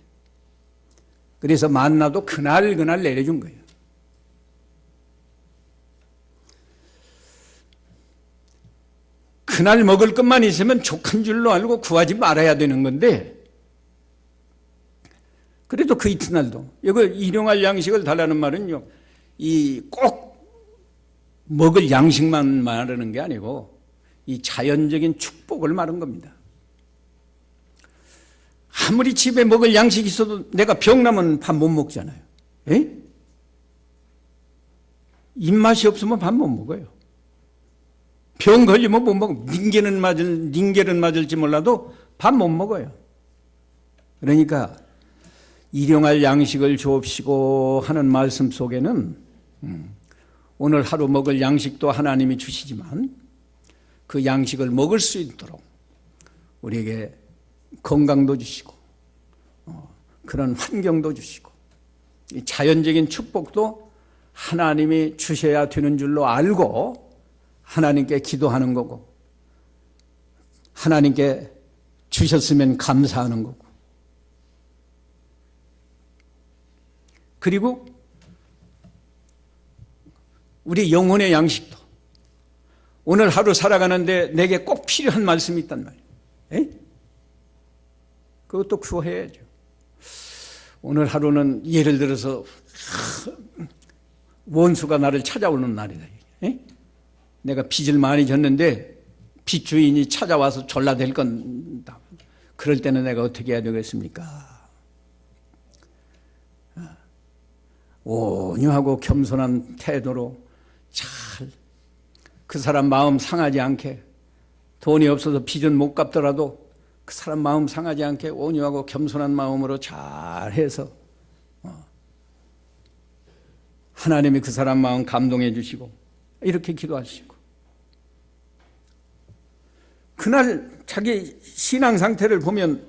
그래서 만나도 그날 내려준 거예요. 그날 먹을 것만 있으면 족한 줄로 알고 구하지 말아야 되는 건데, 그래도 그 이튿날도, 이거 일용할 양식을 달라는 말은요, 이 꼭 먹을 양식만 말하는 게 아니고 이 자연적인 축복을 말하는 겁니다. 아무리 집에 먹을 양식이 있어도 내가 병나면 밥 못 먹잖아요. 에? 입맛이 없으면 밥 못 먹어요. 병 걸리면 못 먹어. 닌겔은 맞을지 몰라도 밥 못 먹어요. 그러니까 일용할 양식을 주옵시고 하는 말씀 속에는 오늘 하루 먹을 양식도 하나님이 주시지만 그 양식을 먹을 수 있도록 우리에게 건강도 주시고 그런 환경도 주시고 이 자연적인 축복도 하나님이 주셔야 되는 줄로 알고 하나님께 기도하는 거고 하나님께 주셨으면 감사하는 거고 그리고 우리 영혼의 양식도 오늘 하루 살아가는데 내게 꼭 필요한 말씀이 있단 말이에요. 에이? 그것도 구해야죠. 오늘 하루는 예를 들어서 원수가 나를 찾아오는 날이다. 에이? 내가 빚을 많이 졌는데 빚 주인이 찾아와서 졸라댈 건다. 그럴 때는 내가 어떻게 해야 되겠습니까? 온유하고 겸손한 태도로 잘 그 사람 마음 상하지 않게 돈이 없어서 빚은 못 갚더라도 그 사람 마음 상하지 않게 온유하고 겸손한 마음으로 잘해서 하나님이 그 사람 마음 감동해 주시고 이렇게 기도하시고 그날 자기 신앙 상태를 보면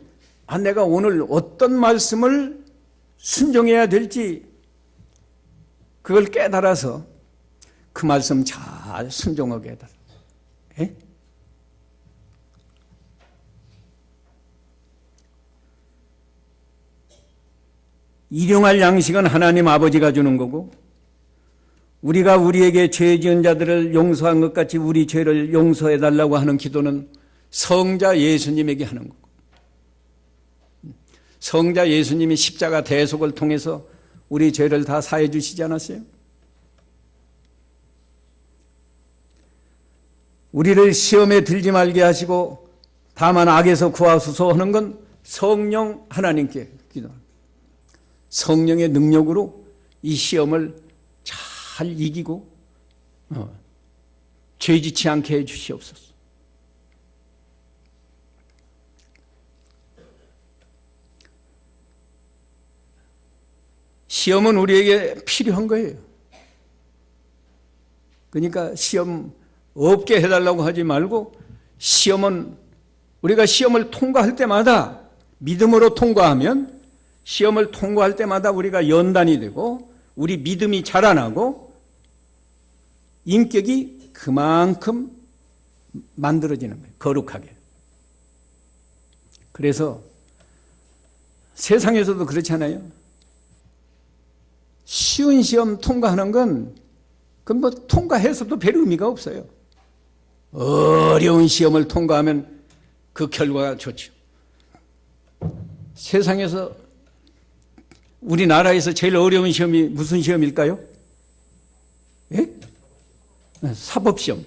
내가 오늘 어떤 말씀을 순종해야 될지 그걸 깨달아서 그 말씀 잘 순종하게 해달라. 에? 일용할 양식은 하나님 아버지가 주는 거고 우리가 우리에게 죄 지은 자들을 용서한 것 같이 우리 죄를 용서해 달라고 하는 기도는 성자 예수님에게 하는 거고 성자 예수님이 십자가 대속을 통해서 우리 죄를 다 사해 주시지 않았어요? 우리를 시험에 들지 말게 하시고 다만 악에서 구하소서 하는 건 성령 하나님께 기도합니다. 성령의 능력으로 이 시험을 잘 이기고 죄짓지 않게 해 주시옵소서. 시험은 우리에게 필요한 거예요. 그러니까 시험 없게 해달라고 하지 말고 시험은 우리가 시험을 통과할 때마다 믿음으로 통과하면 시험을 통과할 때마다 우리가 연단이 되고 우리 믿음이 자라나고 인격이 그만큼 만들어지는 거예요. 거룩하게. 그래서 세상에서도 그렇잖아요. 쉬운 시험 통과하는 건 그건 뭐 통과해서도 별 의미가 없어요. 어려운 시험을 통과하면 그 결과가 좋죠. 세상에서 우리나라에서 제일 어려운 시험이 무슨 시험일까요? 예? 사법시험.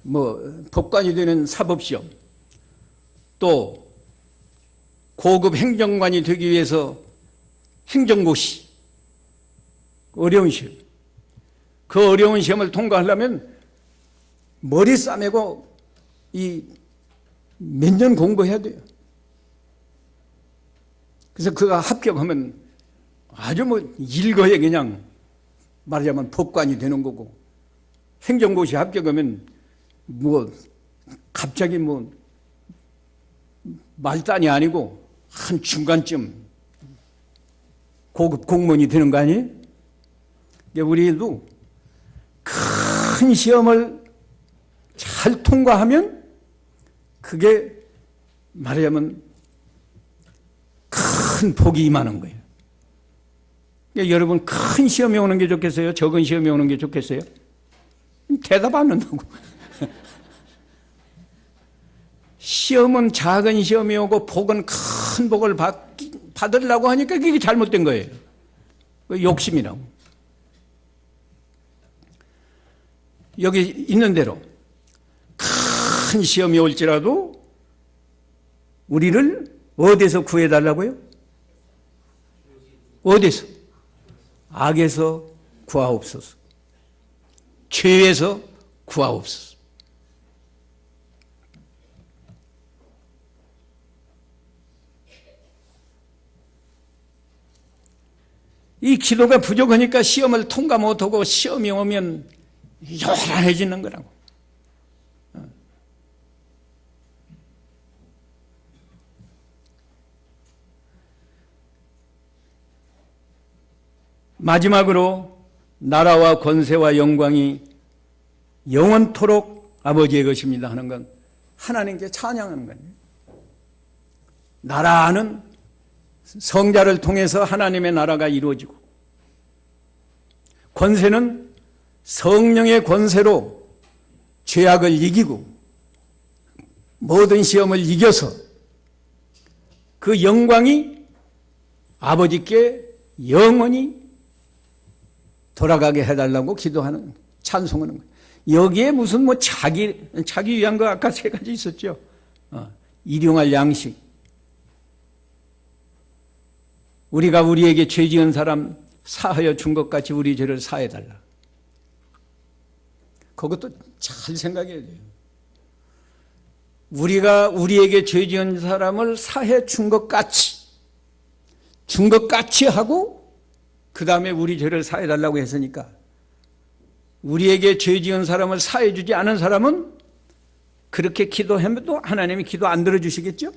뭐 법관이 되는 사법시험. 또 고급 행정관이 되기 위해서 행정고시. 어려운 시험. 그 어려운 시험을 통과하려면 머리 싸매고 몇 년 공부해야 돼요. 그래서 그가 합격하면 아주 뭐 일거에 그냥 말하자면 법관이 되는 거고 행정고시 합격하면 뭐 갑자기 뭐 말단이 아니고 한 중간쯤 고급 공무원이 되는 거 아니에요? 우리도 큰 시험을 잘 통과하면 그게 말하자면 큰 복이 임하는 거예요. 그러니까 여러분 큰 시험이 오는 게 좋겠어요? 적은 시험이 오는 게 좋겠어요? 대답 안 한다고. 시험은 작은 시험이 오고 복은 큰 복을 받으려고 하니까 그게 잘못된 거예요. 욕심이라고. 여기 있는 대로 큰 시험이 올지라도 우리를 어디서 구해달라고요? 어디서? 악에서 구하옵소서. 죄에서 구하옵소서. 이 기도가 부족하니까 시험을 통과 못하고 시험이 오면 요란해지는 거라고. 마지막으로 나라와 권세와 영광이 영원토록 아버지의 것입니다 하는 건 하나님께 찬양하는 거예요. 나라는 성자를 통해서 하나님의 나라가 이루어지고, 권세는 성령의 권세로 죄악을 이기고 모든 시험을 이겨서 그 영광이 아버지께 영원히 돌아가게 해달라고 기도하는, 찬송하는 거예요. 여기에 무슨 자기 위한 거 아까 세 가지 있었죠. 일용할 양식. 우리가 우리에게 죄 지은 사람 사하여 준 것 같이 우리 죄를 사해달라. 그것도 잘 생각해야 돼요. 우리가 우리에게 죄 지은 사람을 사해 준 것 같이 하고 그 다음에 우리 죄를 사해달라고 했으니까, 우리에게 죄 지은 사람을 사해주지 않은 사람은 그렇게 기도해도 하나님이 기도 안 들어주시겠죠?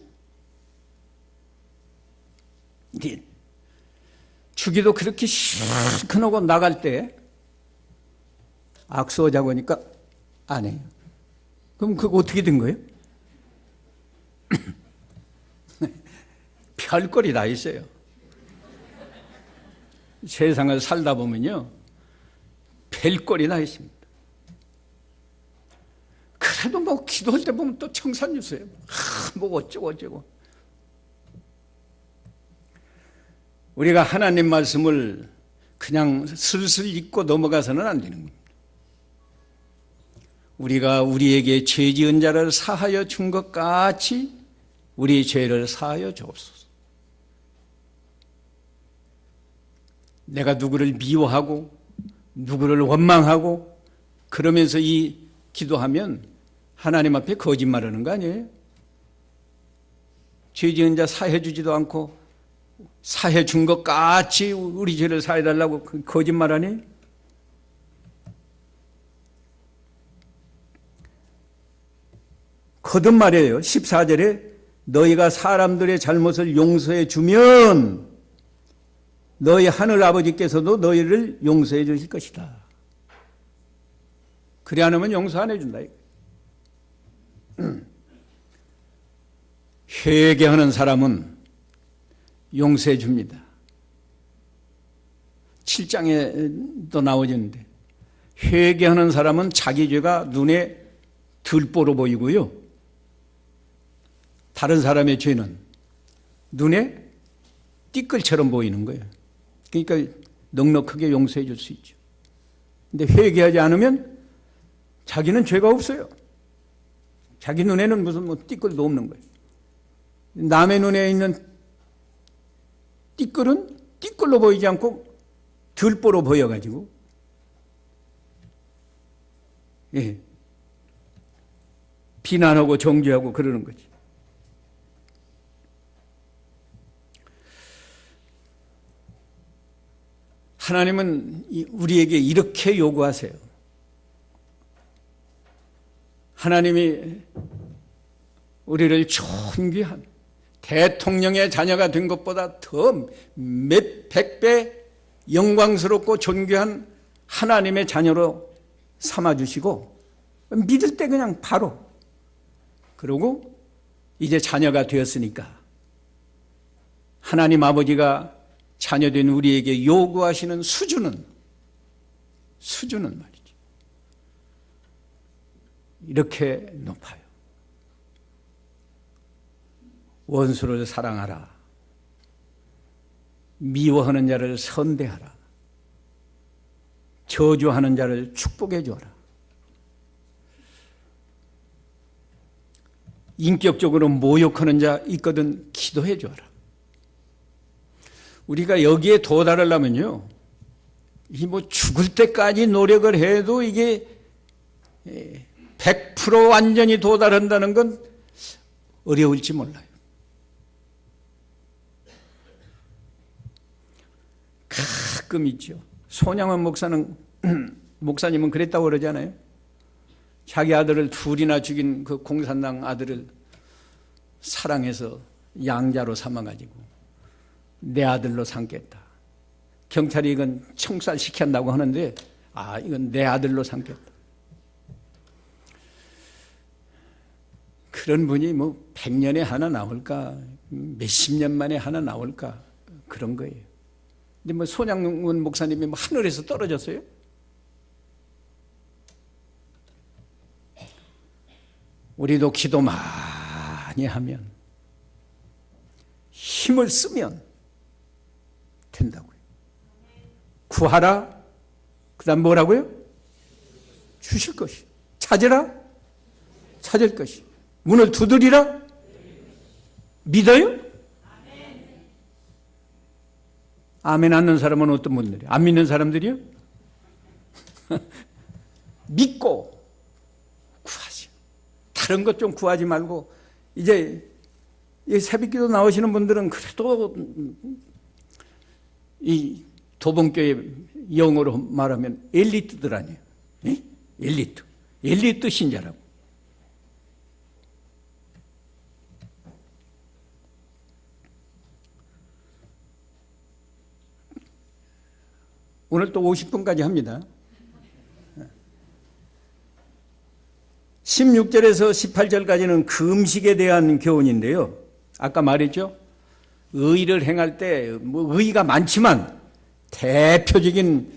주기도 그렇게 시큰하고 나갈 때 악수하자고 하니까 안 해요. 그럼 그거 어떻게 된 거예요? 별꼴이 다 있어요. 세상을 살다 보면요, 별꼴이 다 있습니다. 그래도 뭐 기도할 때 보면 또 청산유수예요. 뭐 어쩌고. 우리가 하나님 말씀을 그냥 슬슬 읽고 넘어가서는 안 되는 겁니다. 우리가 우리에게 죄 지은 자를 사하여 준 것 같이 우리 죄를 사하여 주옵소서. 내가 누구를 미워하고 누구를 원망하고 그러면서 이 기도하면 하나님 앞에 거짓말하는 거 아니에요? 죄 지은 자 사해 주지도 않고 사해 준 것 같이 우리 죄를 사해달라고 거짓말하니? 거듭말이에요. 14절에 너희가 사람들의 잘못을 용서해 주면 너희 하늘 아버지께서도 너희를 용서해 주실 것이다. 그래 안 하면 용서 안 해준다. 회개하는 사람은 용서해 줍니다. 7장에도 나오는데 회개하는 사람은 자기 죄가 눈에 들보로 보이고요, 다른 사람의 죄는 눈에 띠끌처럼 보이는 거예요. 그러니까 넉넉하게 용서해 줄 수 있죠. 근데 회개하지 않으면 자기는 죄가 없어요. 자기 눈에는 무슨 띠끌도 없는 거예요. 남의 눈에 있는 띠끌은 띠끌로 보이지 않고 들보로 보여가지고, 비난하고 정죄하고 그러는 거지. 하나님은 우리에게 이렇게 요구하세요. 하나님이 우리를 존귀한 대통령의 자녀가 된 것보다 더 몇 백배 영광스럽고 존귀한 하나님의 자녀로 삼아주시고, 믿을 때 그냥 바로, 그러고 이제 자녀가 되었으니까 하나님 아버지가 자녀된 우리에게 요구하시는 수준은 말이죠, 이렇게 높아요. 원수를 사랑하라. 미워하는 자를 선대하라. 저주하는 자를 축복해 주어라. 인격적으로 모욕하는 자 있거든 기도해 주어라. 우리가 여기에 도달하려면요, 이 뭐 죽을 때까지 노력을 해도 이게 100% 완전히 도달한다는 건 어려울지 몰라요. 가끔 있죠. 손양원 목사님은 그랬다고 그러잖아요. 자기 아들을 둘이나 죽인 그 공산당 아들을 사랑해서 양자로 삼아가지고 내 아들로 삼겠다. 경찰이 이건 총살시킨다고 하는데 이건 내 아들로 삼겠다. 그런 분이 뭐 100년에 하나 나올까 몇십 년 만에 하나 나올까 그런 거예요. 근데 뭐 손양원 목사님이 뭐 하늘에서 떨어졌어요? 우리도 기도 많이 하면 힘을 쓰면 된다고요. 구하라. 그 다음 뭐라고요? 주실 것이. 찾으라. 찾을 것이. 문을 두드리라. 믿어요? 아멘 하는 사람은 어떤 분들이에요? 안 믿는 사람들이요? 믿고 구하지. 다른 것 좀 구하지 말고 이제 새벽기도 나오시는 분들은 그래도 이 도봉교회 영어로 말하면 엘리트들 아니에요. 에? 엘리트 신자라고. 오늘 또 50분까지 합니다. 16절에서 18절까지는 금식에 대한 교훈인데요. 아까 말했죠. 의를 행할 때 뭐 의가 많지만 대표적인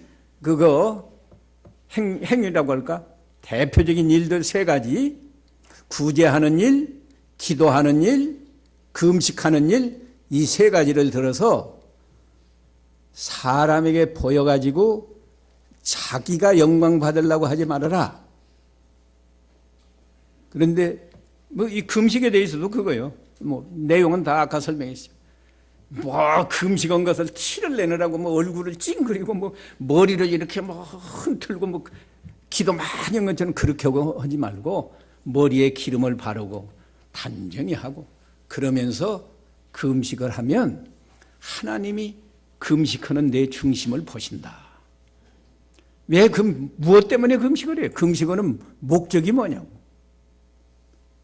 행위라고 할까? 대표적인 일들 3가지. 구제하는 일, 기도하는 일, 금식하는 일, 이 3가지를 들어서 사람에게 보여가지고 자기가 영광 받으려고 하지 말아라. 그런데 뭐 이 금식에 대해서도 그거예요. 뭐 내용은 다 아까 설명했어요. 뭐 금식한 것을 티를 내느라고 뭐 얼굴을 찡그리고 뭐 머리를 이렇게 뭐 흔들고 뭐 기도 많이 한 것처럼 그렇게 하지 말고 머리에 기름을 바르고 단정히 하고 그러면서 금식을 하면 하나님이 금식하는 내 중심을 보신다. 왜 무엇 때문에 금식을 해요? 금식하는 목적이 뭐냐고.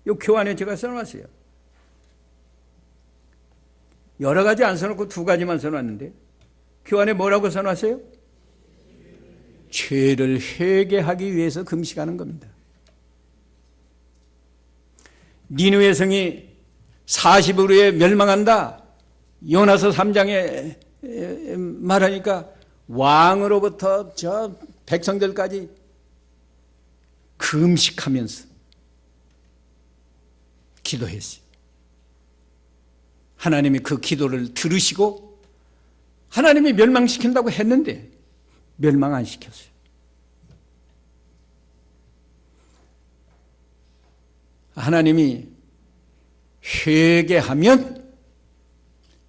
이 교환에 제가 써놨어요. 여러 가지 안 써놓고 2가지만 써놨는데 교환에 뭐라고 써놨어요? 죄를 회개하기 위해서 금식하는 겁니다. 니느웨 성이 40일 후에 멸망한다. 요나서 3장에 말하니까 왕으로부터 저 백성들까지 금식하면서 기도했어요. 하나님이 그 기도를 들으시고 하나님이 멸망시킨다고 했는데 멸망 안 시켰어요. 하나님이 회개하면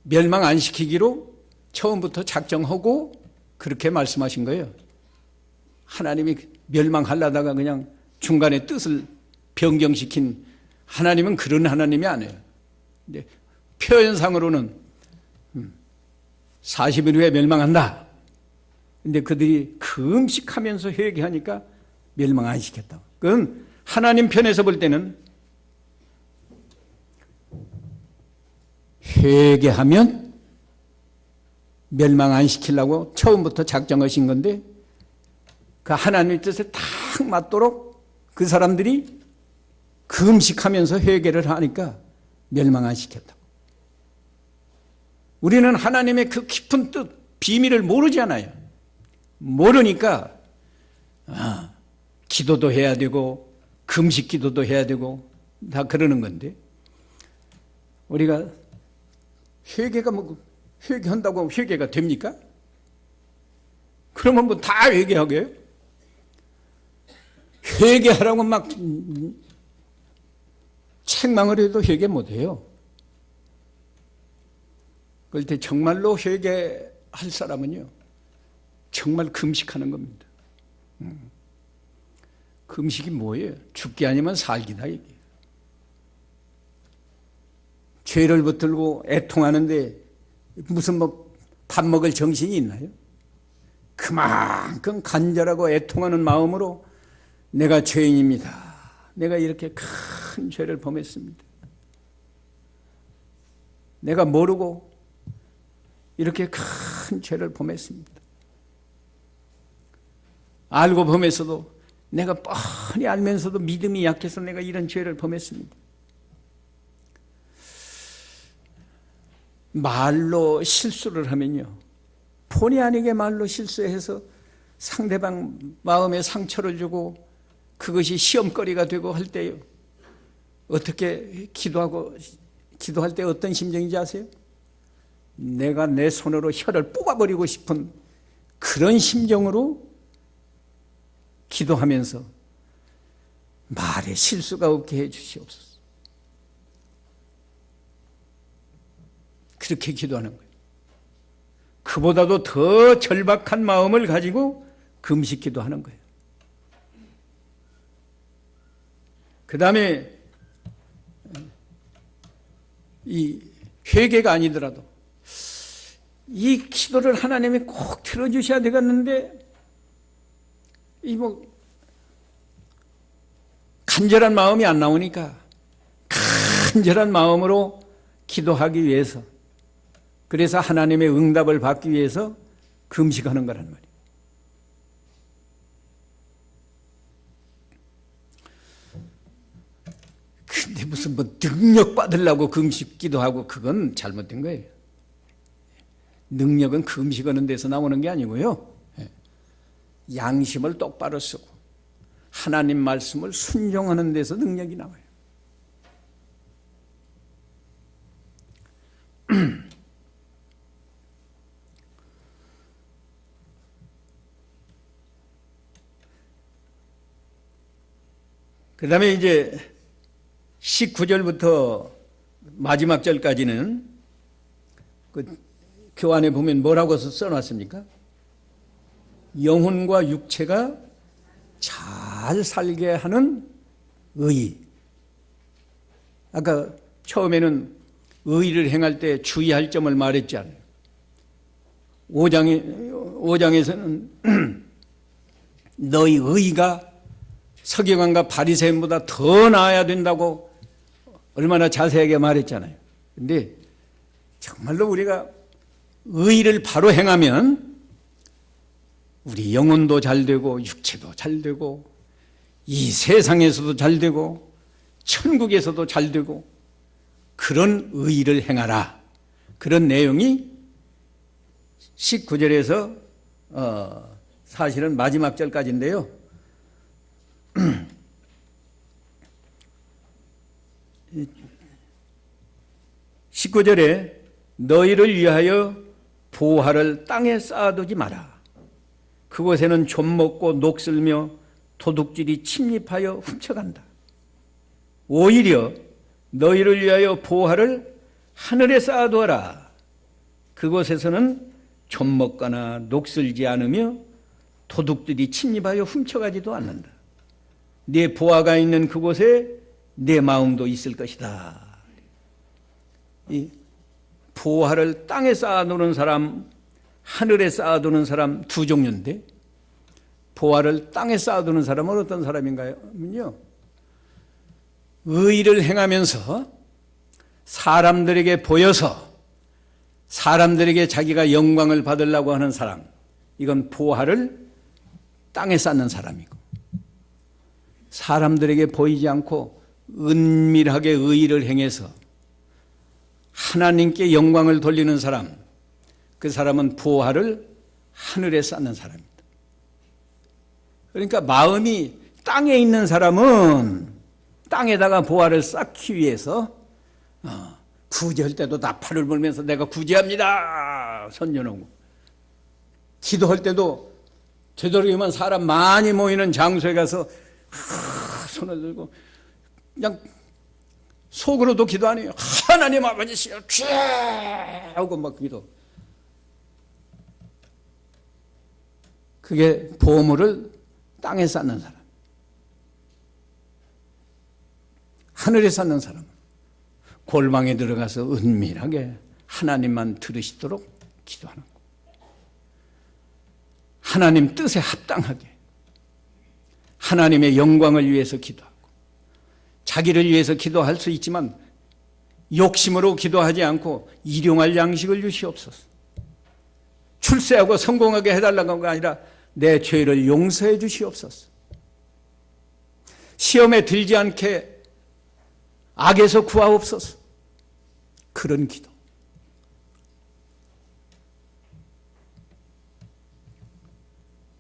멸망 안 시키기로 처음부터 작정하고 그렇게 말씀하신 거예요. 하나님이 멸망하려다가 그냥 중간에 뜻을 변경시킨 하나님은 그런 하나님이 아니에요. 근데 표현상으로는 40일 후에 멸망한다. 근데 그들이 금식하면서 회개하니까 멸망 안 시켰다. 그건 하나님 편에서 볼 때는 회개하면 멸망 안 시키려고 처음부터 작정하신 건데 그 하나님의 뜻에 딱 맞도록 그 사람들이 금식하면서 회개를 하니까 멸망 안 시켰다. 우리는 하나님의 그 깊은 뜻, 비밀을 모르잖아요. 모르니까 기도도 해야 되고 금식 기도도 해야 되고 다 그러는 건데 우리가 회개가 뭐 회개한다고 회개가 됩니까? 그러면 뭐 다 회개하게요? 회개하라고 막 책망을 해도 회개 못해요. 그럴 때 정말로 회개할 사람은요 정말 금식하는 겁니다. 금식이 뭐예요? 죽기 아니면 살기다 이게. 죄를 붙들고 애통하는데 무슨 밥 먹을 정신이 있나요? 그만큼 간절하고 애통하는 마음으로 내가 죄인입니다. 내가 이렇게 큰 죄를 범했습니다. 내가 모르고 이렇게 큰 죄를 범했습니다. 알고 범했어도 내가 뻔히 알면서도 믿음이 약해서 내가 이런 죄를 범했습니다. 말로 실수를 하면요, 본의 아니게 말로 실수해서 상대방 마음에 상처를 주고 그것이 시험거리가 되고 할 때요, 어떻게 기도할 때 어떤 심정인지 아세요? 내가 내 손으로 혀를 뽑아버리고 싶은 그런 심정으로 기도하면서 말에 실수가 없게 해 주시옵소서. 그렇게 기도하는 거예요. 그보다도 더 절박한 마음을 가지고 금식 기도하는 거예요. 그 다음에 이 회개가 아니더라도 이 기도를 하나님이 꼭 들어주셔야 되겠는데, 간절한 마음이 안 나오니까 간절한 마음으로 기도하기 위해서, 그래서 하나님의 응답을 받기 위해서 금식하는 거란 말이에요. 근데 무슨 능력 받으려고 금식 기도하고 그건 잘못된 거예요. 능력은 금식하는 데서 나오는 게 아니고요, 양심을 똑바로 쓰고 하나님 말씀을 순종하는 데서 능력이 나와요. 그 다음에 이제 19절부터 마지막 절까지는 그 교환에 보면 뭐라고 써놨습니까? 영혼과 육체가 잘 살게 하는 의. 아까 처음에는 의를 행할 때 주의할 점을 말했잖아요. 5장에서는 너희 의가 서기관과 바리새인보다 더 나아야 된다고 얼마나 자세하게 말했잖아요. 근데 정말로 우리가 의를 바로 행하면 우리 영혼도 잘 되고 육체도 잘 되고 이 세상에서도 잘 되고 천국에서도 잘 되고 그런 의를 행하라. 그런 내용이 19절에서 사실은 마지막 절까지인데요. 19절에 너희를 위하여 보화를 땅에 쌓아두지 마라. 그곳에는 좀 먹고 녹슬며 도둑질이 침입하여 훔쳐간다. 오히려 너희를 위하여 보화를 하늘에 쌓아두어라. 그곳에서는 좀 먹거나 녹슬지 않으며 도둑들이 침입하여 훔쳐가지도 않는다. 네 보화가 있는 그곳에 내 마음도 있을 것이다. 이 보화를 땅에 쌓아두는 사람, 하늘에 쌓아두는 사람 두 종류인데, 보화를 땅에 쌓아두는 사람은 어떤 사람인가요? 의를 행하면서 사람들에게 보여서 사람들에게 자기가 영광을 받으려고 하는 사람, 이건 보화를 땅에 쌓는 사람이고, 사람들에게 보이지 않고 은밀하게 의를 행해서 하나님께 영광을 돌리는 사람, 그 사람은 보화를 하늘에 쌓는 사람입니다. 그러니까 마음이 땅에 있는 사람은 땅에다가 보화를 쌓기 위해서 구제할 때도 나팔을 불면서 내가 구제합니다 선전하고, 기도할 때도 되도록이면 사람 많이 모이는 장소에 가서 손을 들고 그냥 속으로도 기도 안 해요. 하나님 아버지시여 죄 하고 막 기도. 그게 보물을 땅에 쌓는 사람. 하늘에 쌓는 사람. 골방에 들어가서 은밀하게 하나님만 들으시도록 기도하는 거. 하나님 뜻에 합당하게 하나님의 영광을 위해서 기도하고, 자기를 위해서 기도할 수 있지만 욕심으로 기도하지 않고 일용할 양식을 주시옵소서. 출세하고 성공하게 해달라고가 아니라 내 죄를 용서해 주시옵소서. 시험에 들지 않게 악에서 구하옵소서. 그런 기도.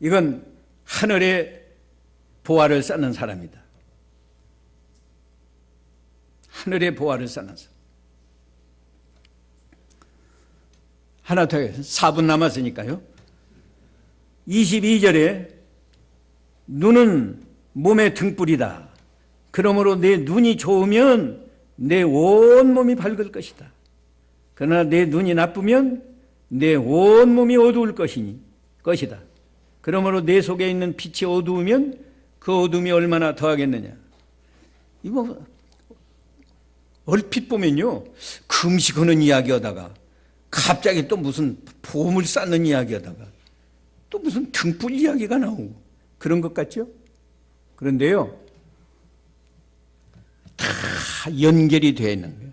이건 하늘의 보화를 쌓는 사람이다. 하늘의 보화를 쌓는 사람. 하나 더, 4분 남았으니까요. 22절에 눈은 몸의 등불이다. 그러므로 내 눈이 좋으면 내 온몸이 밝을 것이다. 그러나 내 눈이 나쁘면 내 온몸이 어두울 것이다. 그러므로 내 속에 있는 빛이 어두우면 그 어둠이 얼마나 더하겠느냐. 이거 얼핏 보면요, 금식하는 이야기하다가 갑자기 또 무슨 보물 쌓는 이야기하다가 또 무슨 등불 이야기가 나오고 그런 것 같죠? 그런데요, 다 연결이 되어 있는 거예요.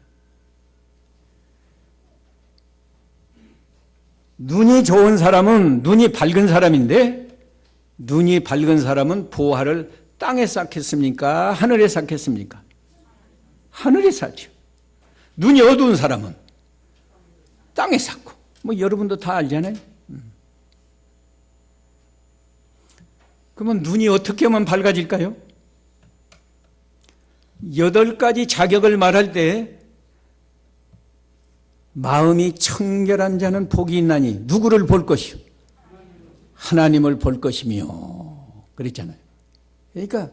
눈이 좋은 사람은, 눈이 밝은 사람인데, 눈이 밝은 사람은 보화를 땅에 쌓겠습니까? 하늘에 쌓겠습니까? 하늘에 쌓죠. 눈이 어두운 사람은 땅에 쌓고, 뭐 여러분도 다 알잖아요. 그러면 눈이 어떻게 하면 밝아질까요? 8가지 자격을 말할 때 마음이 청결한 자는 복이 있나니 누구를 볼 것이요? 하나님을 볼 것이며 그랬잖아요. 그러니까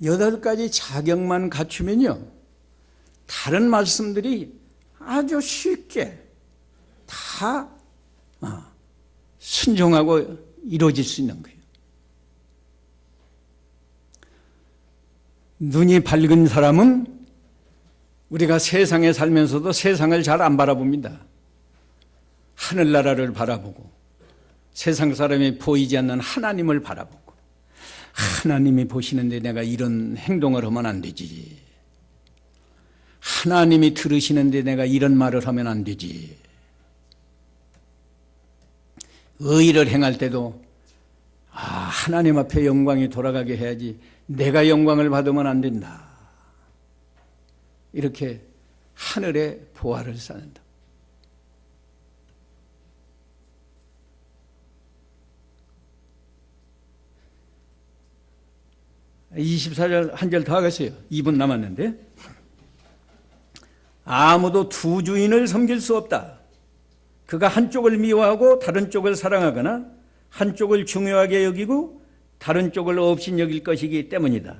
8가지 자격만 갖추면요, 다른 말씀들이 아주 쉽게 다 순종하고 이루어질 수 있는 거예요. 눈이 밝은 사람은 우리가 세상에 살면서도 세상을 잘 안 바라봅니다. 하늘나라를 바라보고 세상 사람이 보이지 않는 하나님을 바라보고, 하나님이 보시는데 내가 이런 행동을 하면 안 되지. 하나님이 들으시는데 내가 이런 말을 하면 안 되지. 의의를 행할 때도 하나님 앞에 영광이 돌아가게 해야지 내가 영광을 받으면 안 된다. 이렇게 하늘의 보화를 쌓는다. (24절) 한 절 더 하겠어요. 2분 남았는데, 아무도 두 주인을 섬길 수 없다. 그가 한쪽을 미워하고 다른 쪽을 사랑하거나 한쪽을 중요하게 여기고 다른 쪽을 업신여길 것이기 때문이다.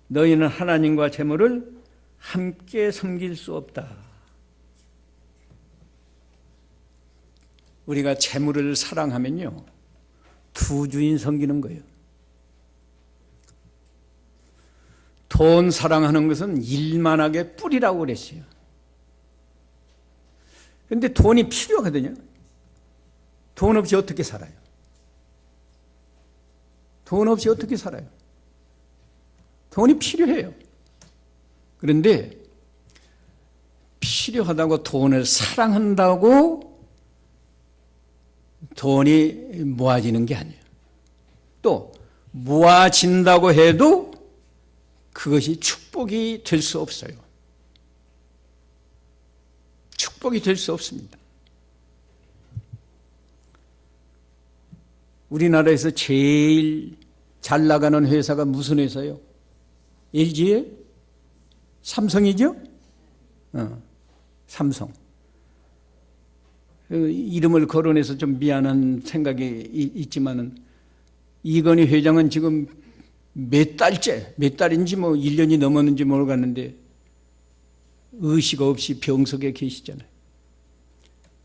너희는 하나님과 재물을 함께 섬길 수 없다. 우리가 재물을 사랑하면요, 두 주인 섬기는 거예요. 돈 사랑하는 것은 일만하게 뿌리라고 그랬어요. 그런데 돈이 필요하거든요. 돈 없이 어떻게 살아요? 돈 없이 어떻게 살아요? 돈이 필요해요. 그런데 필요하다고 돈을 사랑한다고 돈이 모아지는 게 아니에요. 또 모아진다고 해도 그것이 축복이 될 수 없어요. 축복이 될 수 없습니다. 우리나라에서 제일 잘 나가는 회사가 무슨 회사예요? LG예요? 삼성이죠? 삼성. 이름을 거론해서 좀 미안한 생각이 있지만은, 이건희 회장은 지금 몇 달인지 뭐 1년이 넘었는지 모르겠는데 의식 없이 병석에 계시잖아요.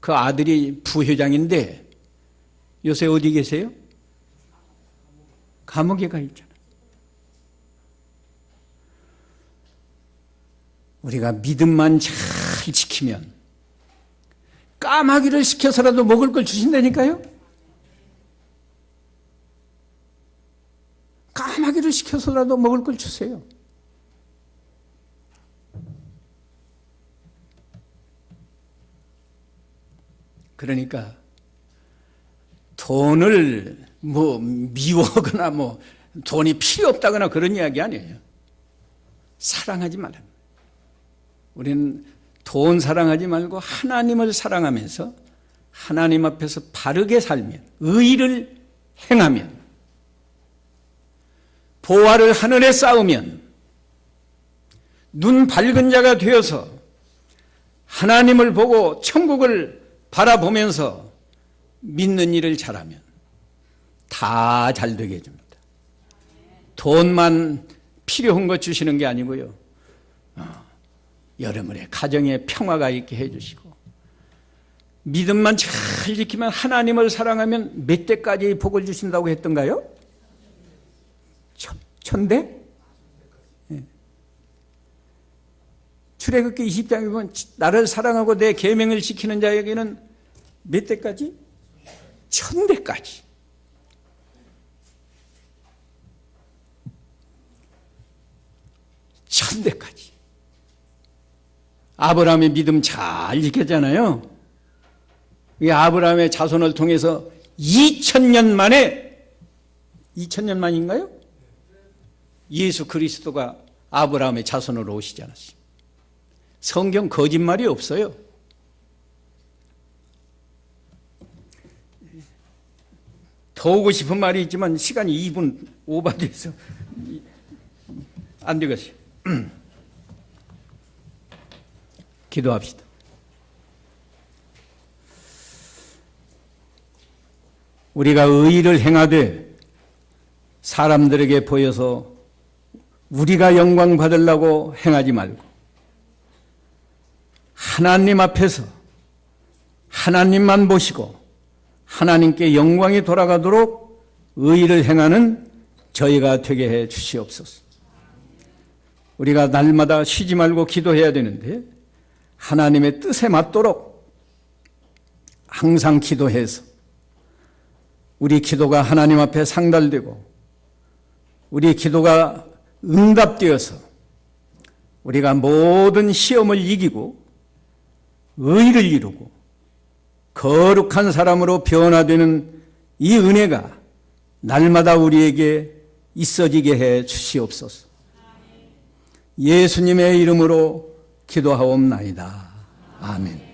그 아들이 부회장인데 요새 어디 계세요? 감옥에 가 있잖아. 우리가 믿음만 잘 지키면 까마귀를 시켜서라도 먹을 걸 주신다니까요. 까마귀를 시켜서라도 먹을 걸 주세요. 그러니까 돈을 미워하거나 돈이 필요 없다거나 그런 이야기 아니에요. 사랑하지 말라. 우리는 돈 사랑하지 말고 하나님을 사랑하면서 하나님 앞에서 바르게 살면, 의의를 행하면, 보화를 하늘에 쌓으면, 눈 밝은 자가 되어서 하나님을 보고 천국을 바라보면서 믿는 일을 잘하면 다 잘되게 해줍니다. 돈만 필요한 것 주시는 게 아니고요. 여러분의 가정에 평화가 있게 해주시고, 믿음만 잘 지키면, 하나님을 사랑하면 몇 대까지 복을 주신다고 했던가요? 천대? 네. 출애굽기 20장에 보면 나를 사랑하고 내 계명을 지키는 자에게는 몇 대까지? 1000대까지. 천대까지. 아브라함의 믿음 잘 지켰잖아요. 이 아브라함의 자손을 통해서 2000년 만에, 2000년 만인가요? 예수 그리스도가 아브라함의 자손으로 오시지 않았습니까? 성경 거짓말이 없어요. 더 오고 싶은 말이 있지만 시간이 2분 오버돼서 안 되겠어요. 기도합시다. 우리가 의의를 행하되 사람들에게 보여서 우리가 영광 받으려고 행하지 말고 하나님 앞에서 하나님만 보시고 하나님께 영광이 돌아가도록 의의를 행하는 저희가 되게 해 주시옵소서. 우리가 날마다 쉬지 말고 기도해야 되는데 하나님의 뜻에 맞도록 항상 기도해서 우리 기도가 하나님 앞에 상달되고 우리 기도가 응답되어서 우리가 모든 시험을 이기고 의를 이루고 거룩한 사람으로 변화되는 이 은혜가 날마다 우리에게 있어지게 해 주시옵소서. 예수님의 이름으로 기도하옵나이다. 아멘.